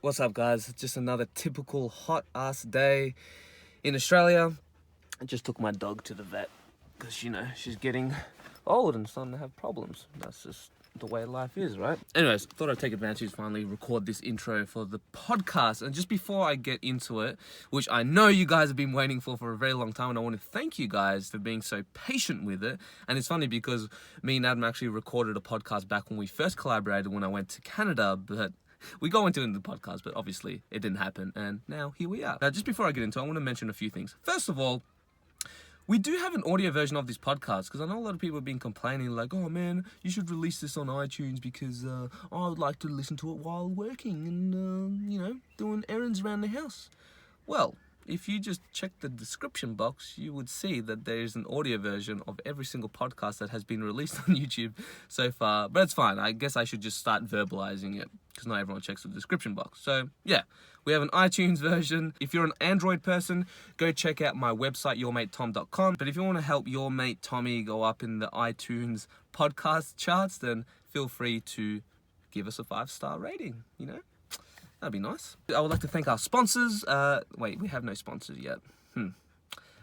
What's up, guys? Just another typical hot ass day in Australia. I just took my dog to the vet because, you know, she's getting old and starting to have problems. That's just the way life is, right? Anyways, thought I'd take advantage to finally record this intro for the podcast. And just before I get into it, which I know you guys have been waiting for a very long time, and I want to thank you guys for being so patient with it. And it's funny because me and Adam actually recorded a podcast back when we first collaborated when I went to Canada, but we go into it in the podcast, but obviously it didn't happen, and now here we are. Now, just before I get into it, I want to mention a few things. First of all, we do have an audio version of this podcast, because I know a lot of people have been complaining, like, oh man, you should release this on iTunes because I would like to listen to it while working and, you know, doing errands around the house. Well, if you just check the description box, you would see that there's an audio version of every single podcast that has been released on YouTube so far. But it's fine. I guess I should just start verbalizing it because not everyone checks the description box. So yeah, we have an iTunes version. If you're an Android person, go check out my website, yourmatetom.com. But if you want to help your mate Tommy go up in the iTunes podcast charts, then feel free to give us a 5-star rating, you know? That'd be nice. I would like to thank our sponsors. Wait, we have no sponsors yet.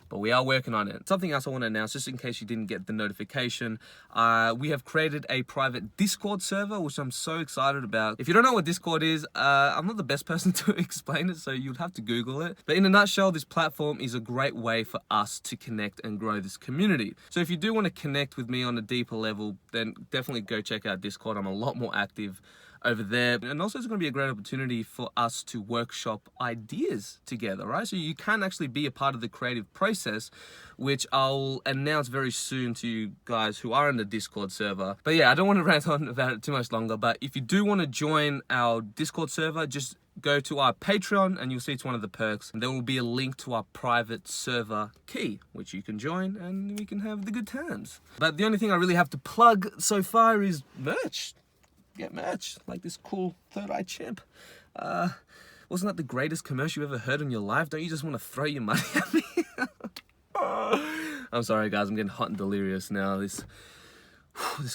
But we are working on it. Something else I want to announce, just in case you didn't get the notification. We have created a private Discord server, which I'm so excited about. If you don't know what Discord is, I'm not the best person to explain it, so you'd have to Google it. But in a nutshell, this platform is a great way for us to connect and grow this community. So if you do want to connect with me on a deeper level, then definitely go check out Discord. I'm a lot more active over there. And also it's going to be a great opportunity for us to workshop ideas together, right? So you can actually be a part of the creative process, which I'll announce very soon to you guys who are in the Discord server. But yeah, I don't want to rant on about it too much longer, but if you do want to join our Discord server, just go to our Patreon and you'll see it's one of the perks. And there will be a link to our private server key, which you can join and we can have the good times. But the only thing I really have to plug so far is merch. Get merch, like this cool Third Eye Chimp. Wasn't that the greatest commercial you ever heard in your life? Don't you just want to throw your money at me? I'm sorry guys, I'm getting hot and delirious now. This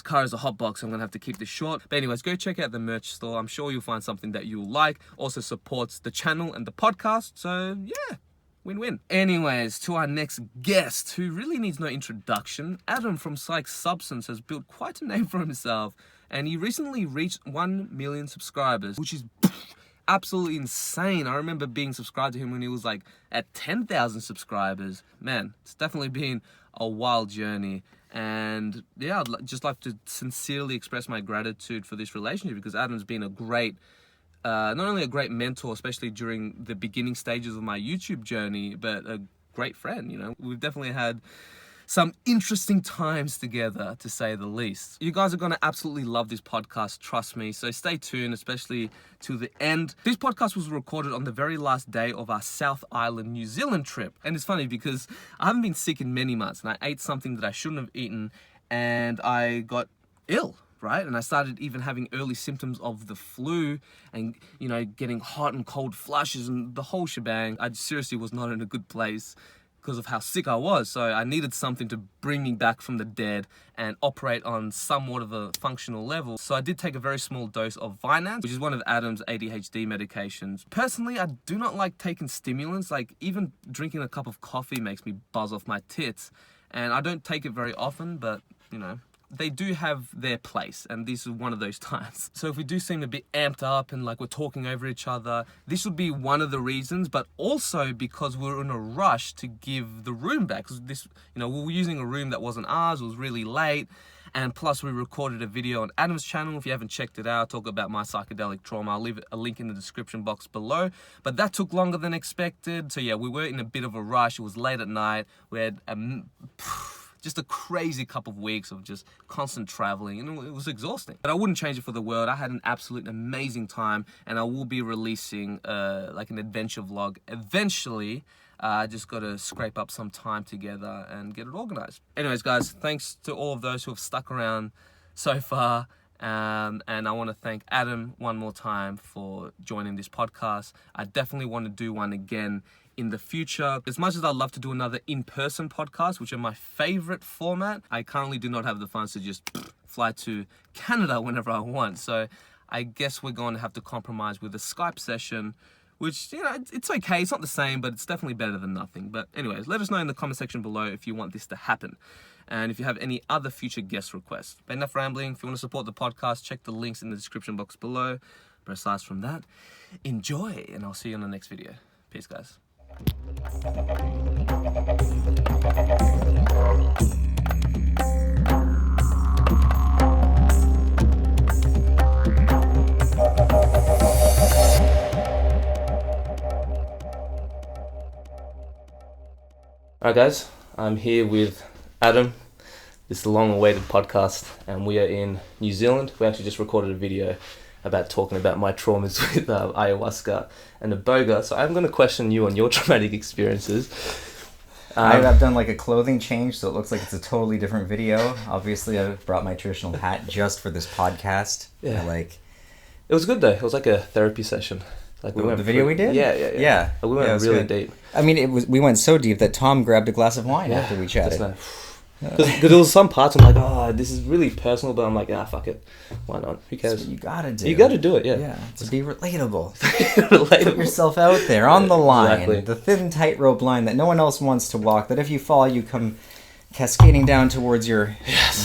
car is a hot box, so I'm gonna have to keep this short. But anyways, go check out the merch store. I'm sure you'll find something that you'll like. Also supports the channel and the podcast, so yeah. Win-win. Anyways, to our next guest, who really needs no introduction. Adam from PsychedSubstance has built quite a name for himself, and he recently reached 1 million subscribers, which is absolutely insane. I remember being subscribed to him when he was like at 10,000 subscribers. Man, it's definitely been a wild journey. And yeah, I'd just like to sincerely express my gratitude for this relationship, because Adam's been a great not only a great mentor, especially during the beginning stages of my YouTube journey, but a great friend, you know. We've definitely had some interesting times together, to say the least. You guys are going to absolutely love this podcast, trust me. So stay tuned, especially to the end. This podcast was recorded on the very last day of our South Island, New Zealand trip. And it's funny because I haven't been sick in many months, and I ate something that I shouldn't have eaten, and I got ill. Right? And I started even having early symptoms of the flu and, you know, getting hot and cold flushes and the whole shebang. I seriously was not in a good place because of how sick I was. So I needed something to bring me back from the dead and operate on somewhat of a functional level. So I did take a very small dose of Vyvanse, which is one of Adam's ADHD medications. Personally, I do not like taking stimulants. Like, even drinking a cup of coffee makes me buzz off my tits. And I don't take it very often, but, you know, they do have their place, and this is one of those times. So if we do seem a bit amped up and like we're talking over each other, this would be one of the reasons, but also because we're in a rush to give the room back. Because this, you know, we were using a room that wasn't ours, it was really late, and plus we recorded a video on Adam's channel. If you haven't checked it out, I talk about my psychedelic trauma. I'll leave a link in the description box below. But that took longer than expected. So yeah, we were in a bit of a rush. It was late at night. We had just a crazy couple of weeks of just constant traveling, and it was exhausting. But I wouldn't change it for the world. I had an absolute amazing time, and I will be releasing like an adventure vlog eventually. I just got to scrape up some time together and get it organized. Anyways, guys, thanks to all of those who have stuck around so far. And I want to thank Adam one more time for joining this podcast. I definitely want to do one again in the future. As much as I'd love to do another in-person podcast, which are my favorite format, I currently do not have the funds to just fly to Canada whenever I want. So I guess we're going to have to compromise with a Skype session, which, it's okay. It's not the same, but it's definitely better than nothing. But anyways, let us know in the comment section below if you want this to happen. And if you have any other future guest requests. But enough rambling. If you want to support the podcast, check the links in the description box below. But aside from that, enjoy, and I'll see you in the next video. Peace, guys. Alright guys, I'm here with Adam. This is a long-awaited podcast, and we are in New Zealand. We actually just recorded a video about talking about my traumas with ayahuasca and iboga. So I'm going to question you on your traumatic experiences. I've done like a clothing change, so it looks like it's a totally different video. Obviously, I brought my traditional hat just for this podcast. Yeah. It was good though. It was like a therapy session. Like the video we did? Yeah. We went really deep. I mean, we went so deep that Tom grabbed a glass of wine after we chatted. Because there was some parts I'm like, oh, this is really personal, but I'm like, fuck it. Why not? Who cares? That's what you gotta do. You gotta do it, yeah. Yeah, to be relatable. Relatable. Put yourself out there on the line. Exactly. The thin tightrope line that no one else wants to walk, that if you fall, you come cascading down towards your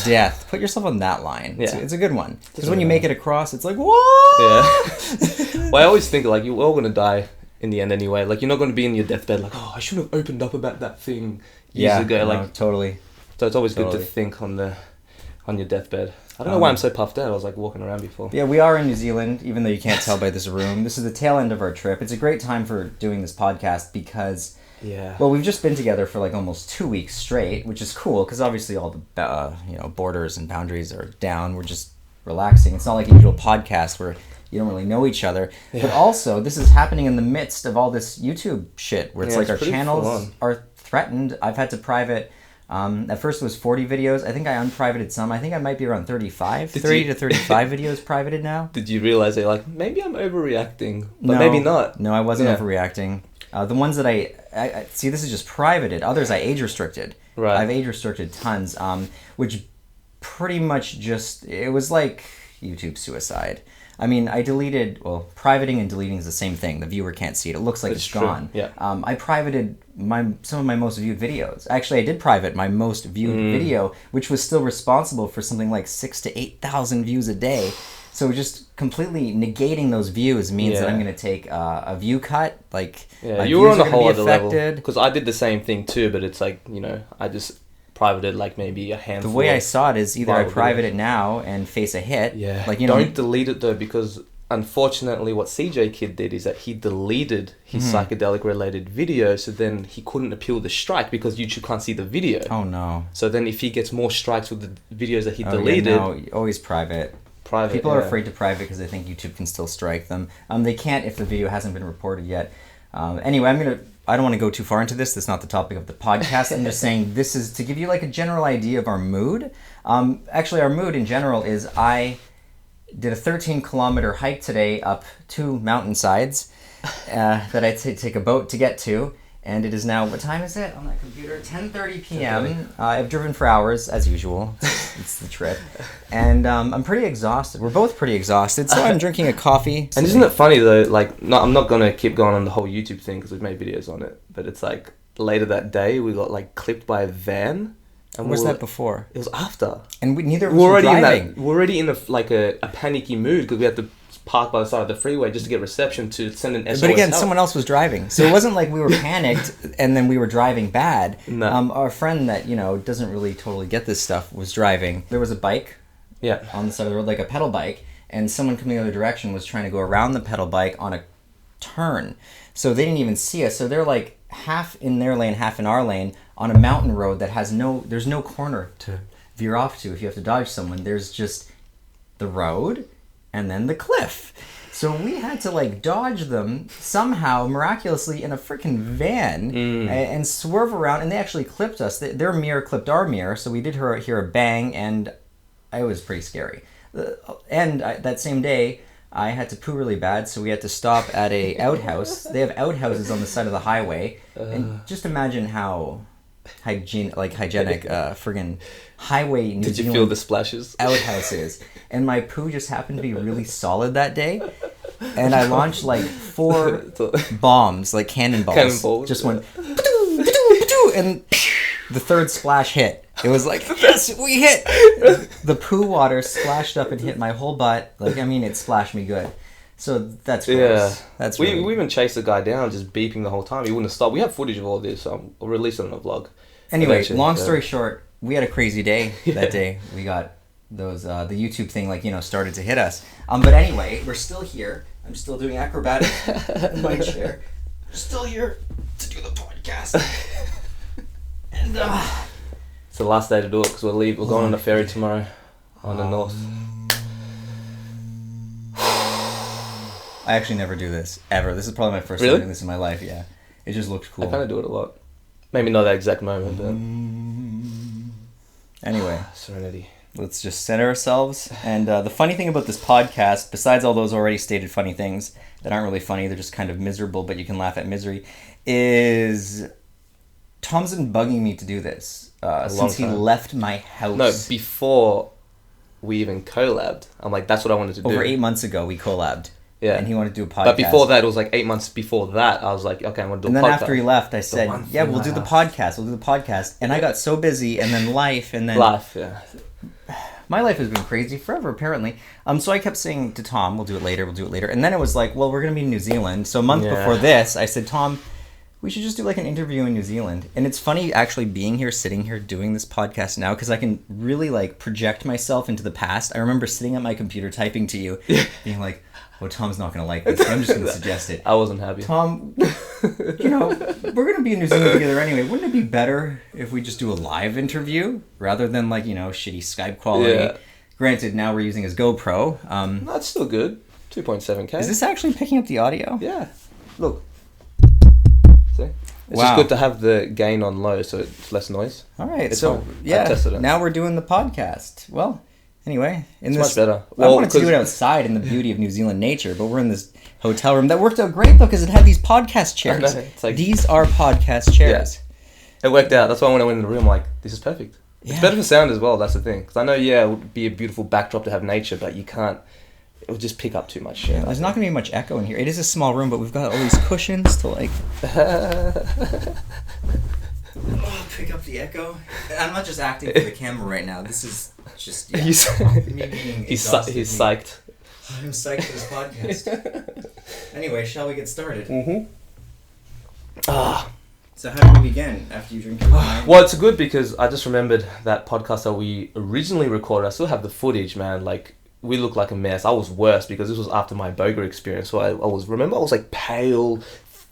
death. Put yourself on that line. Yeah. It's a good one. Because when you make it across, it's like, what? Yeah. Well, I always think, like, you're all gonna die in the end anyway. Like, you're not gonna be in your deathbed like, oh, I should have opened up about that thing years ago. Like, totally. So it's always good to think on your deathbed. I don't know why I'm so puffed out. I was like walking around before. Yeah, we are in New Zealand, even though you can't tell by this room. This is the tail end of our trip. It's a great time for doing this podcast because, well, we've just been together for like almost 2 weeks straight, which is cool because obviously all the borders and boundaries are down. We're just relaxing. It's not like a usual podcast where you don't really know each other. Yeah. But also, this is happening in the midst of all this YouTube shit where it's like our channels are threatened. I've had to private. At first it was 40 videos. I think I unprivated some. I think I might be around 35. 30 to 35 videos privated now. Did you realize they're like, maybe I'm overreacting, but maybe not? No, I wasn't overreacting. The ones that I see, this is just privated. Others I age restricted. Right. I've age restricted tons, which pretty much it was like YouTube suicide. I mean, I deleted, privating and deleting is the same thing. The viewer can't see it. It looks like it's gone. Yeah. I privated some of my most viewed videos. Actually, I did private my most viewed video, which was still responsible for something like 6,000 to 8,000 views a day. So just completely negating those views means that I'm going to take a view cut. You were on a whole other level. Because I did the same thing too, but it's like, I just privated like maybe a handful. The way I saw it is either I private it now and face a hit. Yeah. Don't delete it though, because unfortunately what CJ Kid did is that he deleted his psychedelic related video, so then he couldn't appeal the strike because YouTube can't see the video. Oh no. So then if he gets more strikes with the videos that he deleted... no, always private. People are afraid to private because they think YouTube can still strike them. They can't if the video hasn't been reported yet. Anyway, I don't want to go too far into this. That's not the topic of the podcast. I'm just saying this is to give you like a general idea of our mood. Actually, our mood in general is I did a 13-kilometer hike today up 2 mountainsides that I take a boat to get to. And it is now, what time is it on that computer? 10:30 p.m. I've driven for hours, as usual. It's the trip. And I'm pretty exhausted. We're both pretty exhausted, so I'm drinking a coffee. And isn't it funny, though, I'm not going to keep going on the whole YouTube thing because we've made videos on it, but it's like, later that day, we got, clipped by a van. And was that before? It was after. And neither of us were driving. We're already in a panicky mood because we had to park by the side of the freeway just to get reception to send an SOS But again, help. someone else was driving. So it wasn't like we were panicked and then we were driving bad. No. Our friend that, doesn't really totally get this stuff was driving. There was a bike on the side of the road, like a pedal bike, and someone coming the other direction was trying to go around the pedal bike on a turn. So they didn't even see us. So they're like half in their lane, half in our lane on a mountain road that has there's no corner to veer off to if you have to dodge someone. There's just the road and then the cliff. So we had to dodge them somehow miraculously in a freaking van and swerve around, and they actually clipped us. Their mirror clipped our mirror, so we did hear a bang, and it was pretty scary. And that same day, I had to poo really bad, so we had to stop at a outhouse. They have outhouses on the side of the highway, and just imagine how hygienic friggin' highway New Did you Zealand feel the splashes? outhouses, and my poo just happened to be really solid that day, and I launched like 4 bombs, like cannonballs. Just went, and the third splash hit. It was like, yes, we hit. The poo water splashed up and hit my whole butt. Like, I mean, it splashed me good. So that's gross. Yeah. That's we really... even chased the guy down, just beeping the whole time. He wouldn't stop. We have footage of all this. So I'll release it on a vlog. Anyway, eventually. long story short, we had a crazy day that day. We got those the YouTube thing, like, started to hit us. But anyway, we're still here. I'm still doing acrobatics in my chair. We're still here to do the podcast. And it's the last day to do it because we're going on a ferry tomorrow on the north. I actually never do this ever. This is probably my first time doing this in my life. Yeah, it just looked cool. I kind of do it a lot. Maybe not that exact moment, but anyway, serenity. Let's just center ourselves. And the funny thing about this podcast, besides all those already stated funny things that aren't really funny, they're just kind of miserable, but you can laugh at misery, is Tom's been bugging me to do this since he left my house. No, before we even collabed. I'm like, that's what I wanted to do. Over 8 months ago, we collabed. Yeah. And he wanted to do a podcast. But before that, it was like 8 months before that, I was like, okay, I'm going to do a podcast. And then after he left, I said, yeah, we'll do the podcast. We'll do the podcast. And I got so busy, and then life, and then... Life, yeah. My life has been crazy forever, apparently. So I kept saying to Tom, we'll do it later. And then it was like, well, we're going to be in New Zealand. So a month before this, I said, Tom, we should just do like an interview in New Zealand. And it's funny actually being here, sitting here, doing this podcast now, because I can really like project myself into the past. I remember sitting at my computer typing to you, being like, oh, Tom's not going to like this. I'm just going to suggest it. I wasn't happy. Tom, we're going to be in New Zealand together anyway. Wouldn't it be better if we just do a live interview rather than like, shitty Skype quality? Yeah. Granted, now we're using his GoPro. That's still good. 2.7K. Is this actually picking up the audio? Yeah. Look. See? It's Wow. just good to have the gain on low so it's less noise. All right. It's so, I yeah, tested it. Now we're doing the podcast. Well... Anyway, it's much better. I wanted to do it outside in the beauty of New Zealand nature, but we're in this hotel room. That worked out great, though, because it had these podcast chairs. It's like, these are podcast chairs. Yeah. It worked out. That's why when I went in the room, I'm like, this is perfect. Yeah. It's better for sound as well, that's the thing. Because I know, it would be a beautiful backdrop to have nature, but you can't... It would just pick up too much. Yeah, there's not going to be much echo in here. It is a small room, but we've got all these cushions to, like... pick up the echo. I'm not just acting for the camera right now. This is just me being he's psyched. I'm psyched for this podcast. Anyway, shall we get started? Mm-hmm. So how do we begin after you drink your wine? Well, it's good because I just remembered that podcast that we originally recorded. I still have the footage, man. Like, we look like a mess. I was worse because this was after my boga experience. So I was like pale,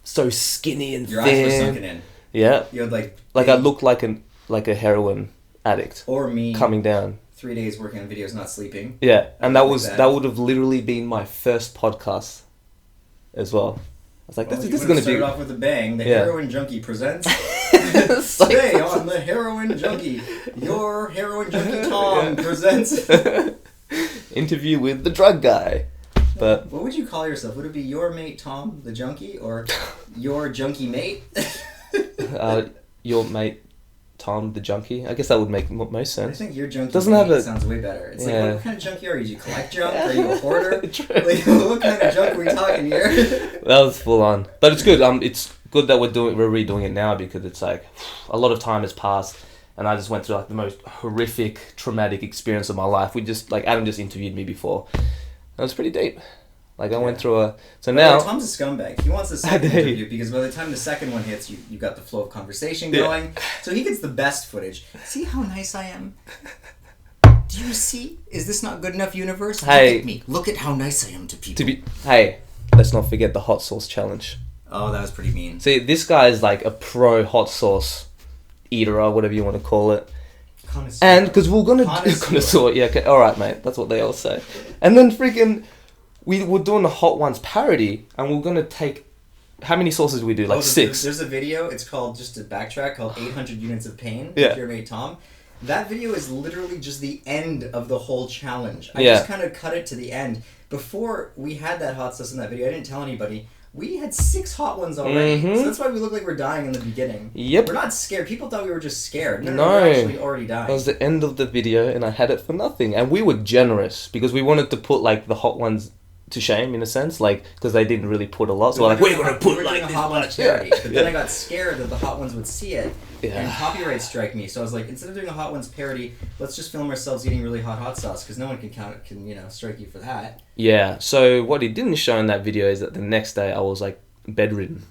so skinny and your thin. Your eyes were sunken in. Yeah. You had like I looked like a heroin addict. Or me coming down. 3 days working on videos, not sleeping. Yeah, and that would have literally been my first podcast as well. I was like, this is going to be... Start off with a bang. The Heroin Junkie presents... Today on The Heroin Junkie, your Heroin Junkie Tom presents... Interview with the drug guy. But what would you call yourself? Would it be your mate Tom, the junkie, or your junkie mate? Your mate Tom, the junkie. I guess that would make most sense. I think your junkie sounds way better. It's like, what kind of junkie are you? Do you collect junk? Are you a hoarder? Like, what kind of junk are we talking here? That was full on. But it's good. It's good that we're redoing it now because it's like a lot of time has passed and I just went through like the most horrific, traumatic experience of my life. Adam just interviewed me before. It was pretty deep. Like, I went through now... Tom's a scumbag. He wants a second interview because by the time the second one hits, you got the flow of conversation going. So he gets the best footage. See how nice I am? Do you see? Is this not good enough, universe? Hey. Look at me. Look at how nice I am to people. Hey, let's not forget the hot sauce challenge. Oh, that was pretty mean. See, this guy is like a pro hot sauce eater or whatever you want to call it. Connoisseur. And because we're going to... Connoisseur. Yeah, okay. All right, mate. That's what they all say. And then freaking... We were doing the Hot Ones parody, and we're going to take... How many sauces did we do? Like 6? There's a video, it's called, just to backtrack, called 800 Units of Pain, with your mate Tom. That video is literally just the end of the whole challenge. I just kind of cut it to the end. Before we had that hot sauce in that video, I didn't tell anybody, We had 6 hot ones already. So that's why we look like we're dying in the beginning. Yep. We're not scared. People thought we were just scared. No, No. we're actually already dying. That was the end of the video, and I had it for nothing. And we were generous because we wanted to put like the hot ones to shame in a sense, like because they didn't really put a lot. So we're gonna put like this much. Parody. But then I got scared that the hot ones would see it and Yeah. copyright strike me. So I was like, instead of doing a hot ones parody, let's just film ourselves eating really hot sauce because no one can strike you for that. Yeah. So what he didn't show in that video is that the next day I was like bedridden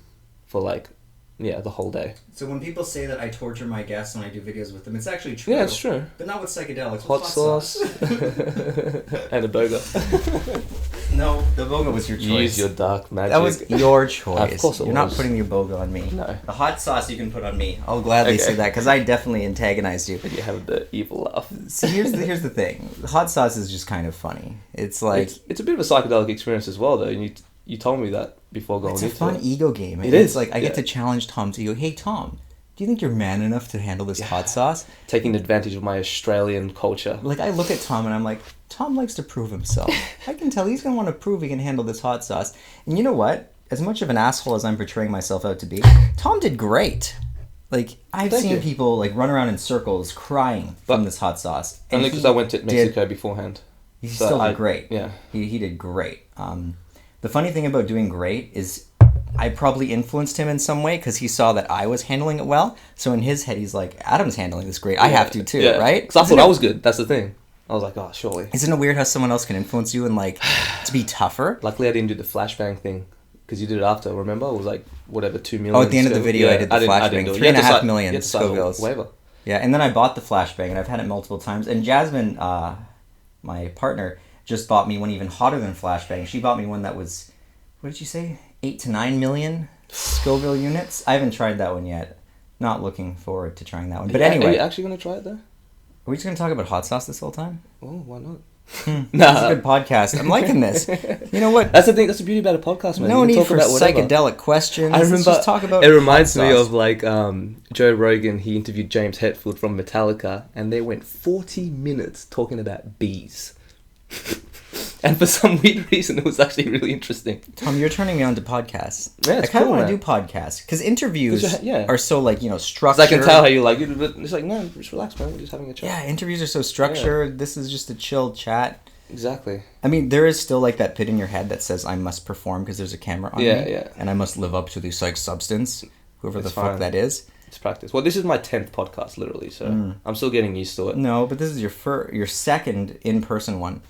for like the whole day. So when people say that I torture my guests when I do videos with them, it's actually true. Yeah, it's true. But not with psychedelics. Hot sauce and a burger. No, the boga was your choice. Use your dark magic. That was your choice. Of course it You're was. not putting your boga on me. No. The hot sauce you can put on me. I'll gladly say that because I definitely antagonized you. But you have the evil laugh. So here's the thing. The hot sauce is just kind of funny. It's like it's a bit of a psychedelic experience as well, though. And you told me that before going into it. It's a fun ego game. It is. Like I get to challenge Tom to go, hey Tom, do you think you're man enough to handle this hot sauce? Taking advantage of my Australian culture. Like I look at Tom and I'm like, Tom likes to prove himself. I can tell he's gonna want to prove he can handle this hot sauce. And you know what? As much of an asshole as I'm portraying myself out to be, Tom did great. Like I've seen people like run around in circles crying from this hot sauce. Only because I went to Mexico beforehand. He still did great. Yeah. He did great. The funny thing about doing great is I probably influenced him in some way because he saw that I was handling it well. So in his head, he's like, Adam's handling this great. I have to too, right? Because I thought I was good. That's the thing. I was like, oh, surely. Isn't it weird how someone else can influence you and like to be tougher? Luckily, I didn't do the flashbang thing because you did it after. Remember, it was like whatever 2 million. Oh, at the end of the video, I did the flashbang. 3.5 million Scovilles. Whatever. Yeah, and then I bought the flashbang, and I've had it multiple times. And Jasmine, my partner, just bought me one even hotter than flashbang. She bought me one that was, what did you say, 8 to 9 million Scoville units. I haven't tried that one yet. Not looking forward to trying that one. But anyway, are you actually gonna try it though? Are we just going to talk about hot sauce this whole time? Oh, why not? That's a good podcast. I'm liking this. You know what? That's the thing. That's the beauty about a podcast, man. No need for psychedelic questions. I remember. Let's just talk about it reminds hot me sauce. of like Joe Rogan. He interviewed James Hetfield from Metallica, and they went 40 minutes talking about bees. And for some weird reason, it was actually really interesting. Tom, you're turning me on to podcasts. Yeah, I kind of want to do podcasts because interviews are so like structured. I can tell how you like it, but it's like no, just relax, man. We're just having a chat. Yeah, interviews are so structured. Yeah. This is just a chill chat. Exactly. I mean, there is still like that pit in your head that says I must perform because there's a camera on me. Yeah. And I must live up to the PsychedSubstance, whoever the fuck that is. It's practice. Well, this is my 10th podcast, literally, so I'm still getting used to it. No, but this is your second in-person one.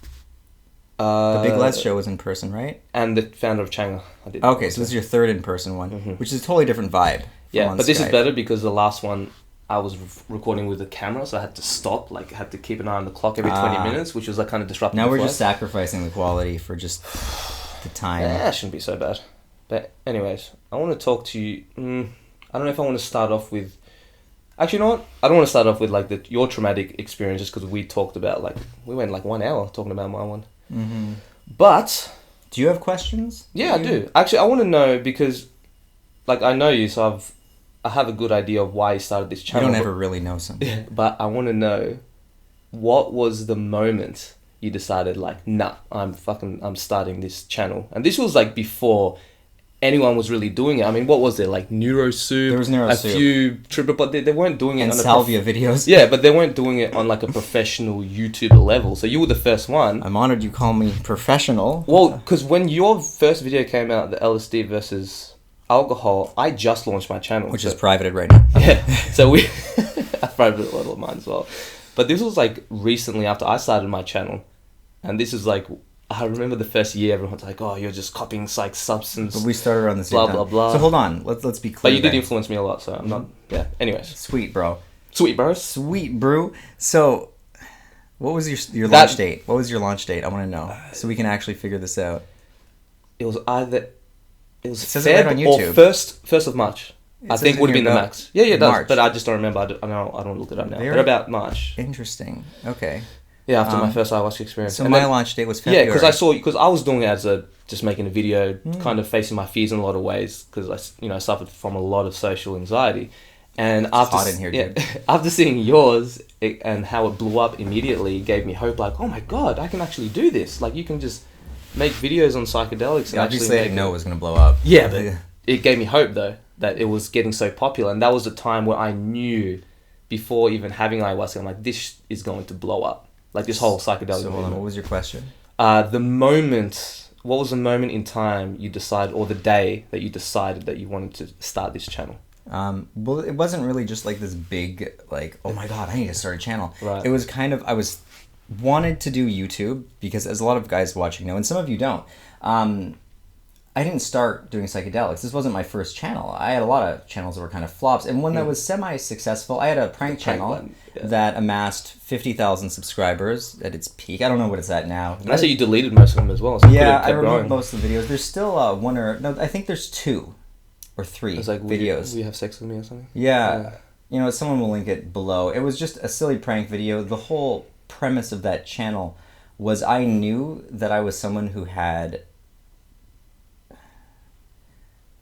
The Big Les show was in person, right? And the founder of Changa. I did. Okay, so this is your third in-person one, which is a totally different vibe. Yeah, but this is better because the last one I was recording with a camera, so I had to stop, like I had to keep an eye on the clock every 20 minutes, which was like kind of disruptive. Now we're just sacrificing the quality for just the time. Yeah, it shouldn't be so bad. But anyways, I want to talk to you. I don't know if I want to start off with... Actually, you know what? I don't want to start off with like your traumatic experience just because we talked about we went like 1 hour talking about my one. Mm-hmm. But... Do you have questions? Yeah, I do. Actually, I want to know because like I know you, so I have a good idea of why you started this channel. You don't ever really know something. Yeah, but I want to know what was the moment you decided like, nah, I'm starting this channel. And this was like before anyone was really doing it. I mean, what was there? Like NeuroSoup? There was NeuroSoup. A few triple, but they weren't doing it and on Salvia videos. Yeah, but they weren't doing it on like a professional YouTuber level. So you were the first one. I'm honored you call me professional. Well, because when your first video came out, the LSD versus alcohol, I just launched my channel. Which is privated right now. Yeah, so I privated a lot of mine as well. But this was like recently after I started my channel. And this is like... I remember the first year, everyone's like, "Oh, you're just copying PsychedSubstance." But we started around the same time. Blah blah. So hold on, let's be clear. But you did influence me a lot, so I'm not. Yeah. Anyways. Sweet, bro. Sweet, bro. Sweet, brew. So, what was your launch date? What was your launch date? I want to know so we can actually figure this out. It was either it says Feb it right on YouTube. Or first of March. I think would have been the max. Yeah, it does. March. But I just don't remember. I don't look it up now. But about March. Interesting. Okay. Yeah, after my first ayahuasca experience. So my launch date was February. Yeah, because I was doing it as just making a video, kind of facing my fears in a lot of ways, because I suffered from a lot of social anxiety, and after hot in here, dude. After seeing yours and how it blew up immediately, it gave me hope. Like, oh my god, I can actually do this. Like, you can just make videos on psychedelics. Yeah, obviously, I didn't know it was going to blow up. Yeah, but it gave me hope, though, that it was getting so popular. And that was the time where I knew, before even having ayahuasca, I'm like, this is going to blow up. Like, this whole psychedelic So, hold on, what was your question? What was the moment in time you decided, or the day that you decided that you wanted to start this channel? Well, it wasn't really just like this big, like, oh my God, I need to start a channel. Right. It was kind of, wanted to do YouTube because, as a lot of guys watching know, and some of you don't, I didn't start doing psychedelics. This wasn't my first channel. I had a lot of channels that were kind of flops, and one that was semi-successful. I had a prank channel that amassed 50,000 subscribers at its peak. I don't know what it's at now. And I say you deleted most of them as well. So yeah, I removed most of the videos. There's still I think there's 2 or 3 videos. Will you have sex with me or something? Yeah. You know, someone will link it below. It was just a silly prank video. The whole premise of that channel was I knew that I was someone who had,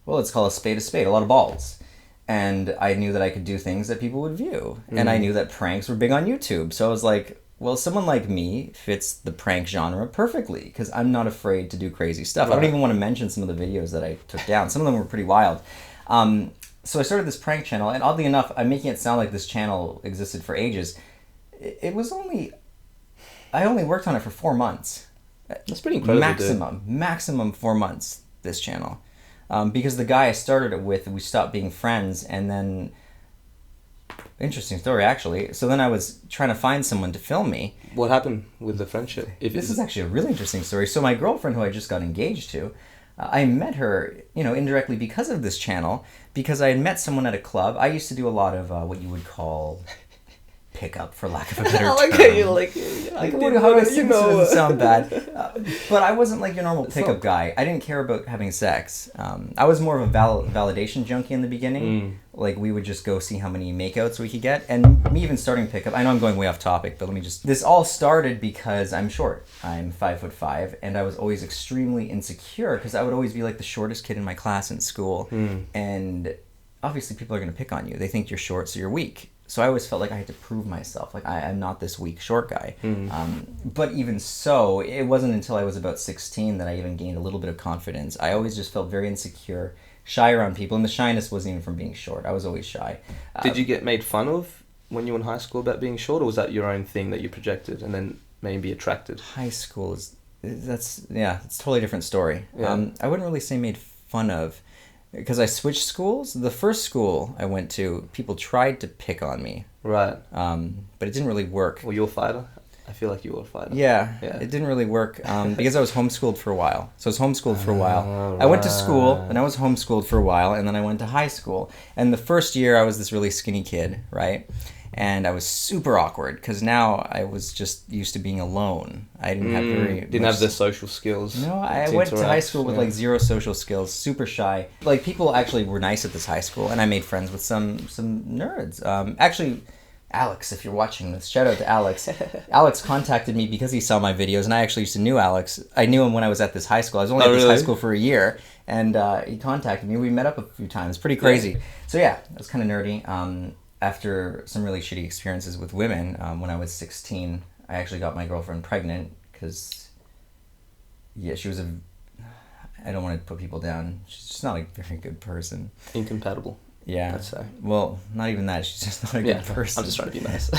well, let's call a spade, a lot of balls. And I knew that I could do things that people would view. And I knew that pranks were big on YouTube. So I was like, well, someone like me fits the prank genre perfectly because I'm not afraid to do crazy stuff. Right. I don't even want to mention some of the videos that I took down. Some of them were pretty wild. So I started this prank channel, and oddly enough, I'm making it sound like this channel existed for ages. I only worked on it for 4 months. That's pretty incredible. Maximum 4 months, this channel. Because the guy I started it with, we stopped being friends, and then... Interesting story, actually. So then I was trying to find someone to film me. What happened with the friendship? This is actually a really interesting story. So my girlfriend, who I just got engaged to, I met her, indirectly because of this channel, because I had met someone at a club. I used to do a lot of what you would call pickup, for lack of a better term. How do I say this so it doesn't sound bad? But I wasn't like your normal pickup guy. I didn't care about having sex. I was more of a validation junkie in the beginning. Like, we would just go see how many makeouts we could get. And me even starting pickup, I know I'm going way off topic, but this all started because I'm short. I'm 5'5", and I was always extremely insecure because I would always be like the shortest kid in my class in school. And obviously people are going to pick on you. They think you're short, so you're weak. So I always felt like I had to prove myself. Like, I'm not this weak short guy. But even so, it wasn't until I was about 16 that I even gained a little bit of confidence. I always just felt very insecure, shy around people, and the shyness wasn't even from being short. I was always shy. Did you get made fun of when you were in high school about being short, or was that your own thing that you projected and then maybe attracted? High school it's a totally different story. Yeah. I wouldn't really say made fun of, because I switched schools. The first school I went to, people tried to pick on me. Right. But it didn't really work. Were you a fighter? I feel like you were a fighter. Yeah. It didn't really work because I was homeschooled for a while. So I was homeschooled for a while. Right. I went to school, and I was homeschooled for a while, and then I went to high school. And the first year, I was this really skinny kid, right? And I was super awkward because now I was just used to being alone. I didn't have the social skills. No, I went to high school with like zero social skills, super shy. Like, people actually were nice at this high school, and I made friends with some nerds. Actually, Alex, if you're watching this, shout out to Alex. Alex contacted me because he saw my videos, and I actually used to know Alex. I knew him when I was at this high school. I was only at this high school for a year, and he contacted me. We met up a few times. Pretty crazy. Yeah. So yeah, it was kind of nerdy. After some really shitty experiences with women, when I was 16, I actually got my girlfriend pregnant because, she was I don't want to put people down. She's just not a very good person. Incompatible. Yeah. I'd say. Well, not even that. She's just not a good person. I'm just trying to be nice.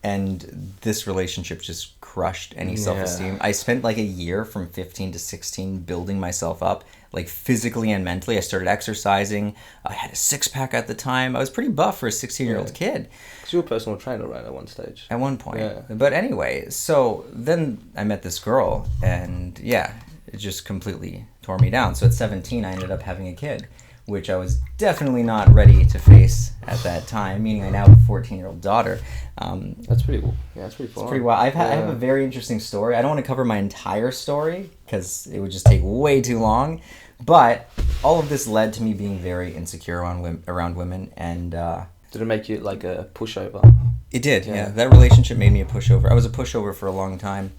And this relationship just crushed any self-esteem. I spent like a year from 15 to 16 building myself up, like physically and mentally. I started exercising. I had a six-pack at the time. I was pretty buff for a 16-year-old kid. Because you were a personal trainer, right, at one stage? At one point. Yeah. But anyway, so then I met this girl, and it just completely tore me down. So at 17, I ended up having a kid, which I was definitely not ready to face at that time, meaning I now have a 14-year-old daughter. That's pretty cool. Yeah, that's pretty cool. It's pretty wild. I have a very interesting story. I don't want to cover my entire story because it would just take way too long. But all of this led to me being very insecure around women. And did it make you like a pushover? It did, yeah. That relationship made me a pushover. I was a pushover for a long time,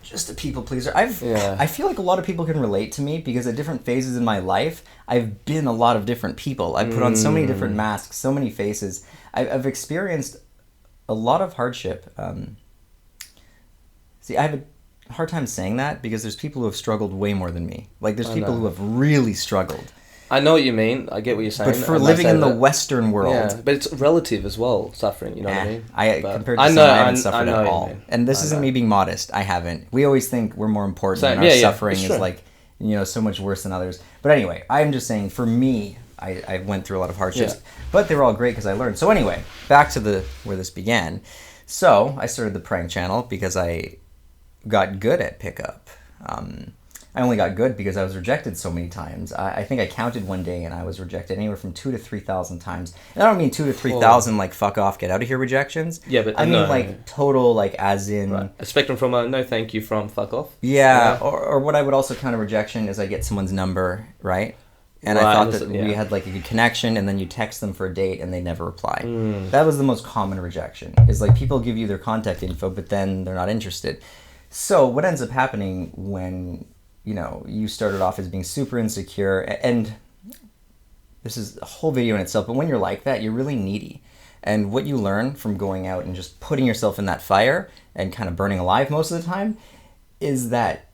just a people pleaser. I feel like a lot of people can relate to me because at different phases in my life, I've been a lot of different people. I've put on so many different masks, so many faces. I've experienced a lot of hardship. I have a hard time saying that because there's people who have struggled way more than me. Like, there's people who have really struggled. I know what you mean. I get what you're saying. But for living in the Western world... Yeah, but it's relative as well, suffering, you know what I mean? Compared to I haven't suffered at all. And this isn't me being modest. I haven't. We always think we're more important and our suffering is like, you know, so much worse than others. But anyway, I'm just saying, for me, I went through a lot of hardships. Yeah. But they were all great because I learned. So anyway, back to where this began. So I started the prank channel because I got good at pickup. I only got good because I was rejected so many times. I think I counted one day and I was rejected anywhere from 2,000 to 3,000 times. And I don't mean 2,000 to 3,000 like fuck off, get out of here rejections. Yeah, but I mean like total, like as in a spectrum from a no thank you from fuck off. Yeah, or what I would also count a rejection is I get someone's number, right? And I thought that we had like a good connection, and then you text them for a date and they never reply. That was the most common rejection. Is like people give you their contact info, but then they're not interested. So what ends up happening when, you know, you started off as being super insecure, and this is a whole video in itself, but when you're like that, you're really needy. And what you learn from going out and just putting yourself in that fire and kind of burning alive most of the time is that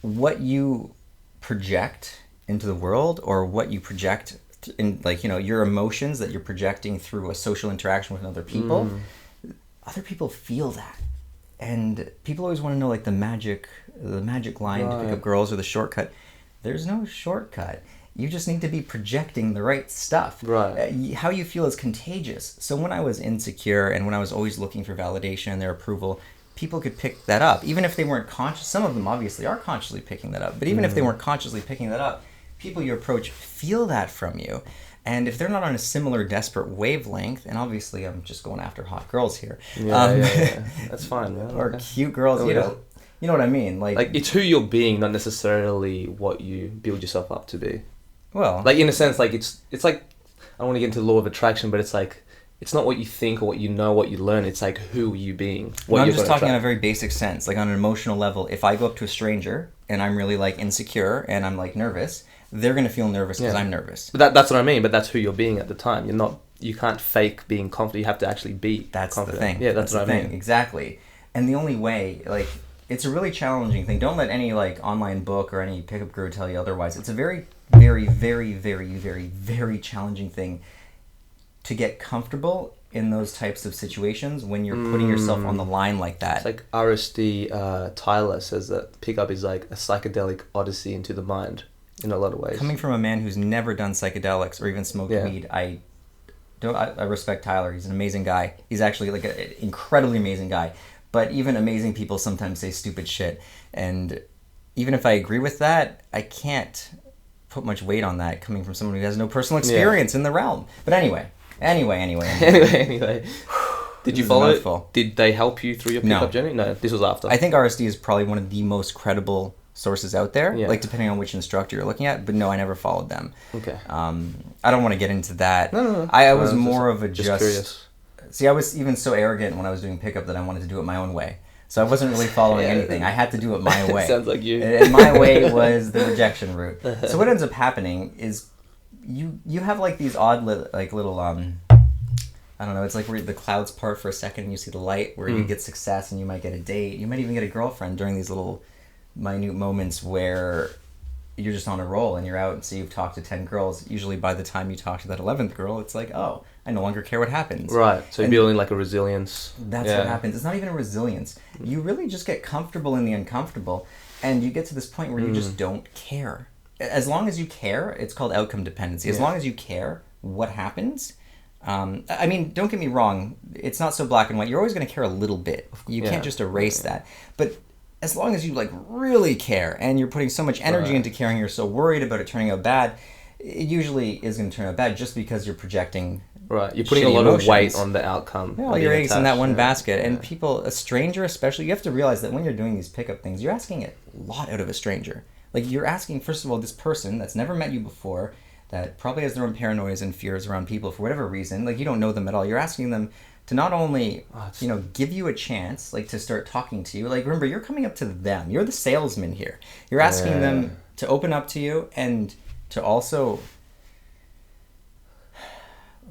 what you project into the world, or what you project in, like, you know, your emotions that you're projecting through a social interaction with other people, other people feel that. And people always want to know, like, the magic line to pick up girls, or the shortcut. There's no shortcut. You just need to be projecting the right stuff. Right. How you feel is contagious. So when I was insecure and when I was always looking for validation and their approval, people could pick that up. Even if they weren't conscious. Some of them obviously are consciously picking that up. But even if they weren't consciously picking that up, people you approach feel that from you. And if they're not on a similar desperate wavelength, and obviously I'm just going after hot girls here. Yeah. That's fine, man. Or cute girls, you know what I mean? Like it's who you're being, not necessarily what you build yourself up to be. Well, like in a sense, like it's like, I don't want to get into the law of attraction, but it's like, it's not what you think or what you know, what you learn. It's like, who are you being? I'm just talking on a very basic sense, like on an emotional level. If I go up to a stranger and I'm really like insecure and I'm like nervous, they're going to feel nervous because I'm nervous. But that's what I mean. But that's who you're being at the time. You can't fake being confident. You have to actually be confident. The thing. Yeah, that's what I mean. Exactly. And the only way, like, it's a really challenging thing. Don't let any like online book or any pickup guru tell you otherwise. It's a very, very, very, very, very, very challenging thing to get comfortable in those types of situations when you're putting yourself on the line like that. It's like R.S.D. Tyler says that pickup is like a psychedelic odyssey into the mind in a lot of ways. Coming from a man who's never done psychedelics or even smoked weed, I respect Tyler. He's an amazing guy. He's actually like an incredibly amazing guy. But even amazing people sometimes say stupid shit. And even if I agree with that, I can't put much weight on that coming from someone who has no personal experience in the realm. But anyway. Did you follow it? Did they help you through your pickup journey? No, this was after. I think RSD is probably one of the most credible sources out there, like depending on which instructor you're looking at. But no, I never followed them. Okay. I don't want to get into that. No. I was more of a just curious. See, I was even so arrogant when I was doing pickup that I wanted to do it my own way. So I wasn't really following anything. I had to do it my way. Sounds like you. And my way was the rejection route. So what ends up happening is you have like these odd little I don't know, it's like where the clouds part for a second and you see the light, where you get success and you might get a date. You might even get a girlfriend during these little minute moments where you're just on a roll and you're out, and so you've talked to 10 girls. Usually by the time you talk to that 11th girl, it's like, oh, I no longer care what happens. Right, so you're building like a resilience. That's what happens. It's not even a resilience. You really just get comfortable in the uncomfortable, and you get to this point where you just don't care. As long as you care, it's called outcome dependency. As long as you care what happens... I mean, don't get me wrong, it's not so black and white. You're always going to care a little bit. You can't just erase that. But as long as you like really care and you're putting so much energy into caring, you're so worried about it turning out bad, it usually is going to turn out bad just because you're projecting. Right, you're putting a lot of weight on the outcome. All your eggs in that one basket. And people, a stranger especially, you have to realize that when you're doing these pickup things, you're asking a lot out of a stranger. Like, you're asking, first of all, this person that's never met you before, that probably has their own paranoias and fears around people for whatever reason. Like, you don't know them at all. You're asking them to not only, give you a chance, like, to start talking to you. Like, remember, you're coming up to them. You're the salesman here. You're asking them to open up to you and to also...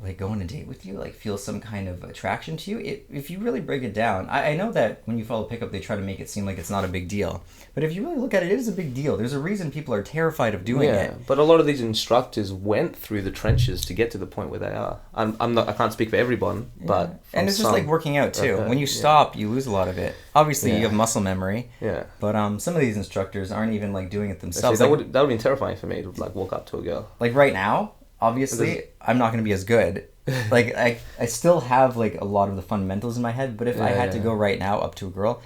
like go on a date with you, like feel some kind of attraction to you. If you really break it down, I know that when you follow pickup, they try to make it seem like it's not a big deal. But if you really look at it, it is a big deal. There's a reason people are terrified of doing it. But a lot of these instructors went through the trenches to get to the point where they are. I can't speak for everyone, but and it's just like working out too. When you stop, you lose a lot of it. Obviously, you have muscle memory. Yeah. But some of these instructors aren't even like doing it themselves. Actually, that would be terrifying for me to like walk up to a girl. Like right now, obviously, I'm not going to be as good. Like I still have like a lot of the fundamentals in my head, but if I had to go right now up to a girl,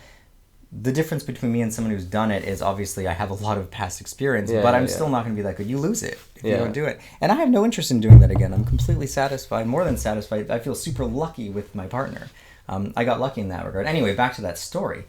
the difference between me and someone who's done it is obviously I have a lot of past experience, but I'm still not going to be that good. You lose it if you don't do it. And I have no interest in doing that again. I'm completely satisfied, more than satisfied. I feel super lucky with my partner. I got lucky in that regard. Anyway, back to that story.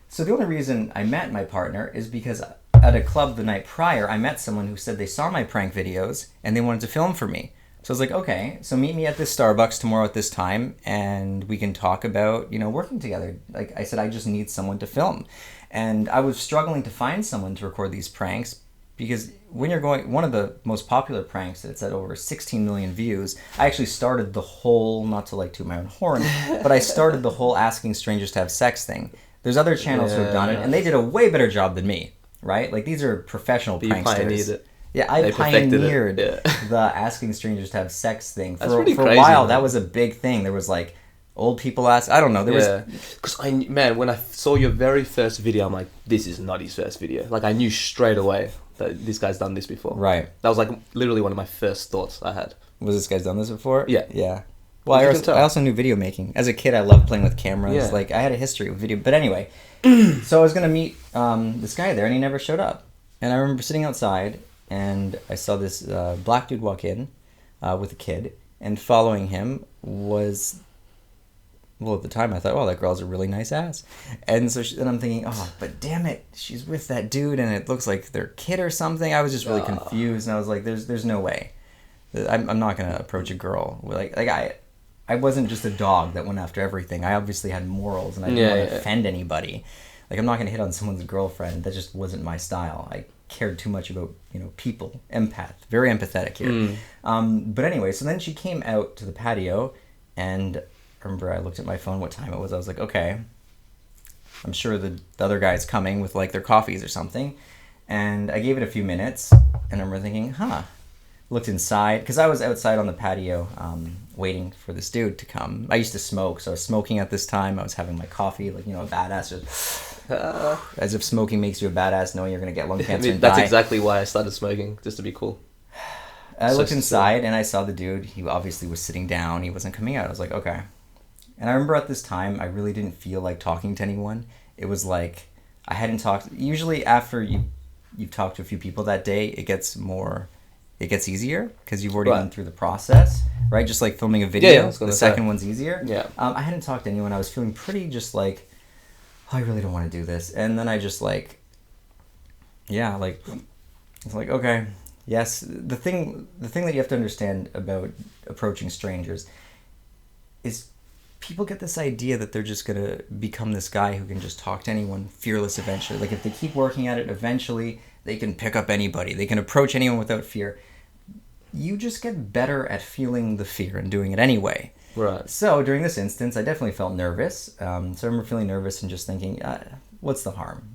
So the only reason I met my partner is because at a club the night prior, I met someone who said they saw my prank videos and they wanted to film for me. So I was like, okay, so meet me at this Starbucks tomorrow at this time and we can talk about, working together. Like I said, I just need someone to film. And I was struggling to find someone to record these pranks because when you're going, one of the most popular pranks that's at over 16 million views, I actually started the whole, not to like toot my own horn, but I started the whole asking strangers to have sex thing. There's other channels who have done it and they did a way better job than me, right? Like these are professional pranksters. It. Yeah, I pioneered the asking strangers to have sex thing. For really a crazy, while, man. that was a big thing. There was like old people ask. I don't know. There was because when I saw your very first video, I'm like, this is not his first video. Like I knew straight away that this guy's done this before. Right. That was like literally one of my first thoughts I had. Was this guy's done this before? Yeah. Yeah. Well, I also knew video making. As a kid, I loved playing with cameras. Yeah. Like I had a history with video. But anyway, so I was gonna meet this guy there, and he never showed up. And I remember sitting outside. And I saw this black dude walk in with a kid, and following him was, well, at the time I thought, oh, that girl has a really nice ass. And so then I'm thinking, oh, but damn it, she's with that dude, and it looks like their kid or something. I was just really confused, and I was like, there's no way. I'm not going to approach a girl. Like I wasn't just a dog that went after everything. I obviously had morals, and I didn't want to offend anybody. Like, I'm not going to hit on someone's girlfriend. That just wasn't my style. I cared too much about people, very empathetic here. But anyway, so then she came out to the patio, and I remember I looked at my phone what time it was. I was like, okay, I'm sure the other guy's coming with like their coffees or something. And I gave it a few minutes, and I remember thinking, looked inside because I was outside on the patio waiting for this dude to come. I used to smoke, so I was smoking at this time. I was having my coffee, like, a badass, just as if smoking makes you a badass, knowing you're going to get lung cancer and die. That's exactly why I started smoking, just to be cool. I looked inside and I saw the dude. He obviously was sitting down. He wasn't coming out. I was like, okay. And I remember at this time, I really didn't feel like talking to anyone. It was like I hadn't talked. Usually after you've talked to a few people that day, it gets easier because you've already gone through the process, right? Just like filming a video, the second one's easier. Yeah. I hadn't talked to anyone. I was feeling pretty just like, I really don't want to do this. And then I just like, it's like, okay, yes. The thing that you have to understand about approaching strangers is people get this idea that they're just going to become this guy who can just talk to anyone, fearless eventually. Like if they keep working at it, eventually they can pick up anybody. They can approach anyone without fear. You just get better at feeling the fear and doing it anyway. Right. So during this instance, I definitely felt nervous. So I remember feeling nervous and just thinking, what's the harm?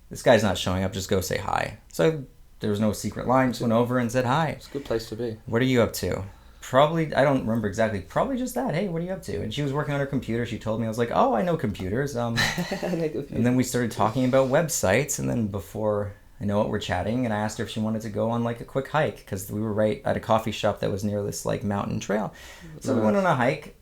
This guy's not showing up, just go say hi. So there was no secret line, just went over and said hi. It's a good place to be. What are you up to? Probably, I don't remember exactly, probably just that. Hey, what are you up to? And she was working on her computer. She told me, I was like, oh, I know computers. And then we started talking about websites, and then before I know it, we're chatting, and I asked her if she wanted to go on like a quick hike because we were right at a coffee shop that was near this like mountain trail. So we went on a hike.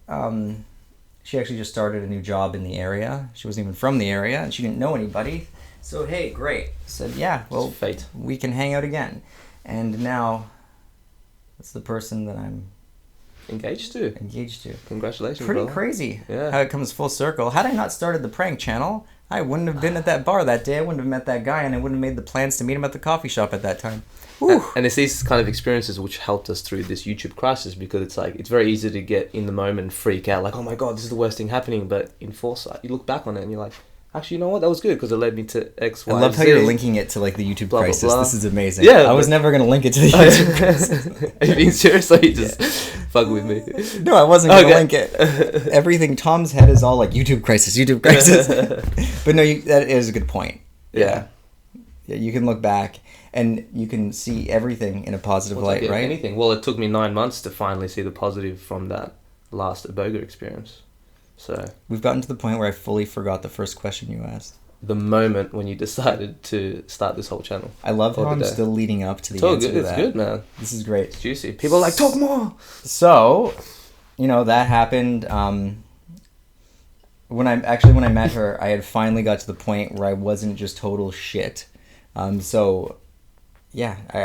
She actually just started a new job in the area. She wasn't even from the area, and she didn't know anybody. So hey, great. I said, yeah, well, fate. We can hang out again. And now that's the person that I'm engaged to. Congratulations, Pretty brother. crazy. Yeah. How it comes full circle. Had I not started the prank channel, I wouldn't have been at that bar that day. I wouldn't have met that guy, and I wouldn't have made the plans to meet him at the coffee shop at that time. And it's these kind of experiences which helped us through this YouTube crisis, because it's like, it's very easy to get in the moment and freak out, like, oh my God, this is the worst thing happening. But in foresight, you look back on it and you're like, actually, you know what? That was good because it led me to X, Y, I love how Z. you're linking it to like the YouTube crisis. Blah, blah. This is amazing. Yeah, I was never going to link it to the YouTube crisis. Are you being serious? Like, you just Fuck with me. No, I wasn't going to link it. Everything Tom's head is all like YouTube crisis. But no, that is a good point. Yeah. You can look back and you can see everything in a positive light, right? Anything. Well, it took me 9 months to finally see the positive from that last Iboga experience. So we've gotten to the point where I fully forgot the first question you asked. The moment when you decided to start this whole channel. I love how I'm still leading up to the answer to that. It's good, man. This is great. It's juicy. People are like, talk more! So, that happened. When I met her, I had finally got to the point where I wasn't just total shit. I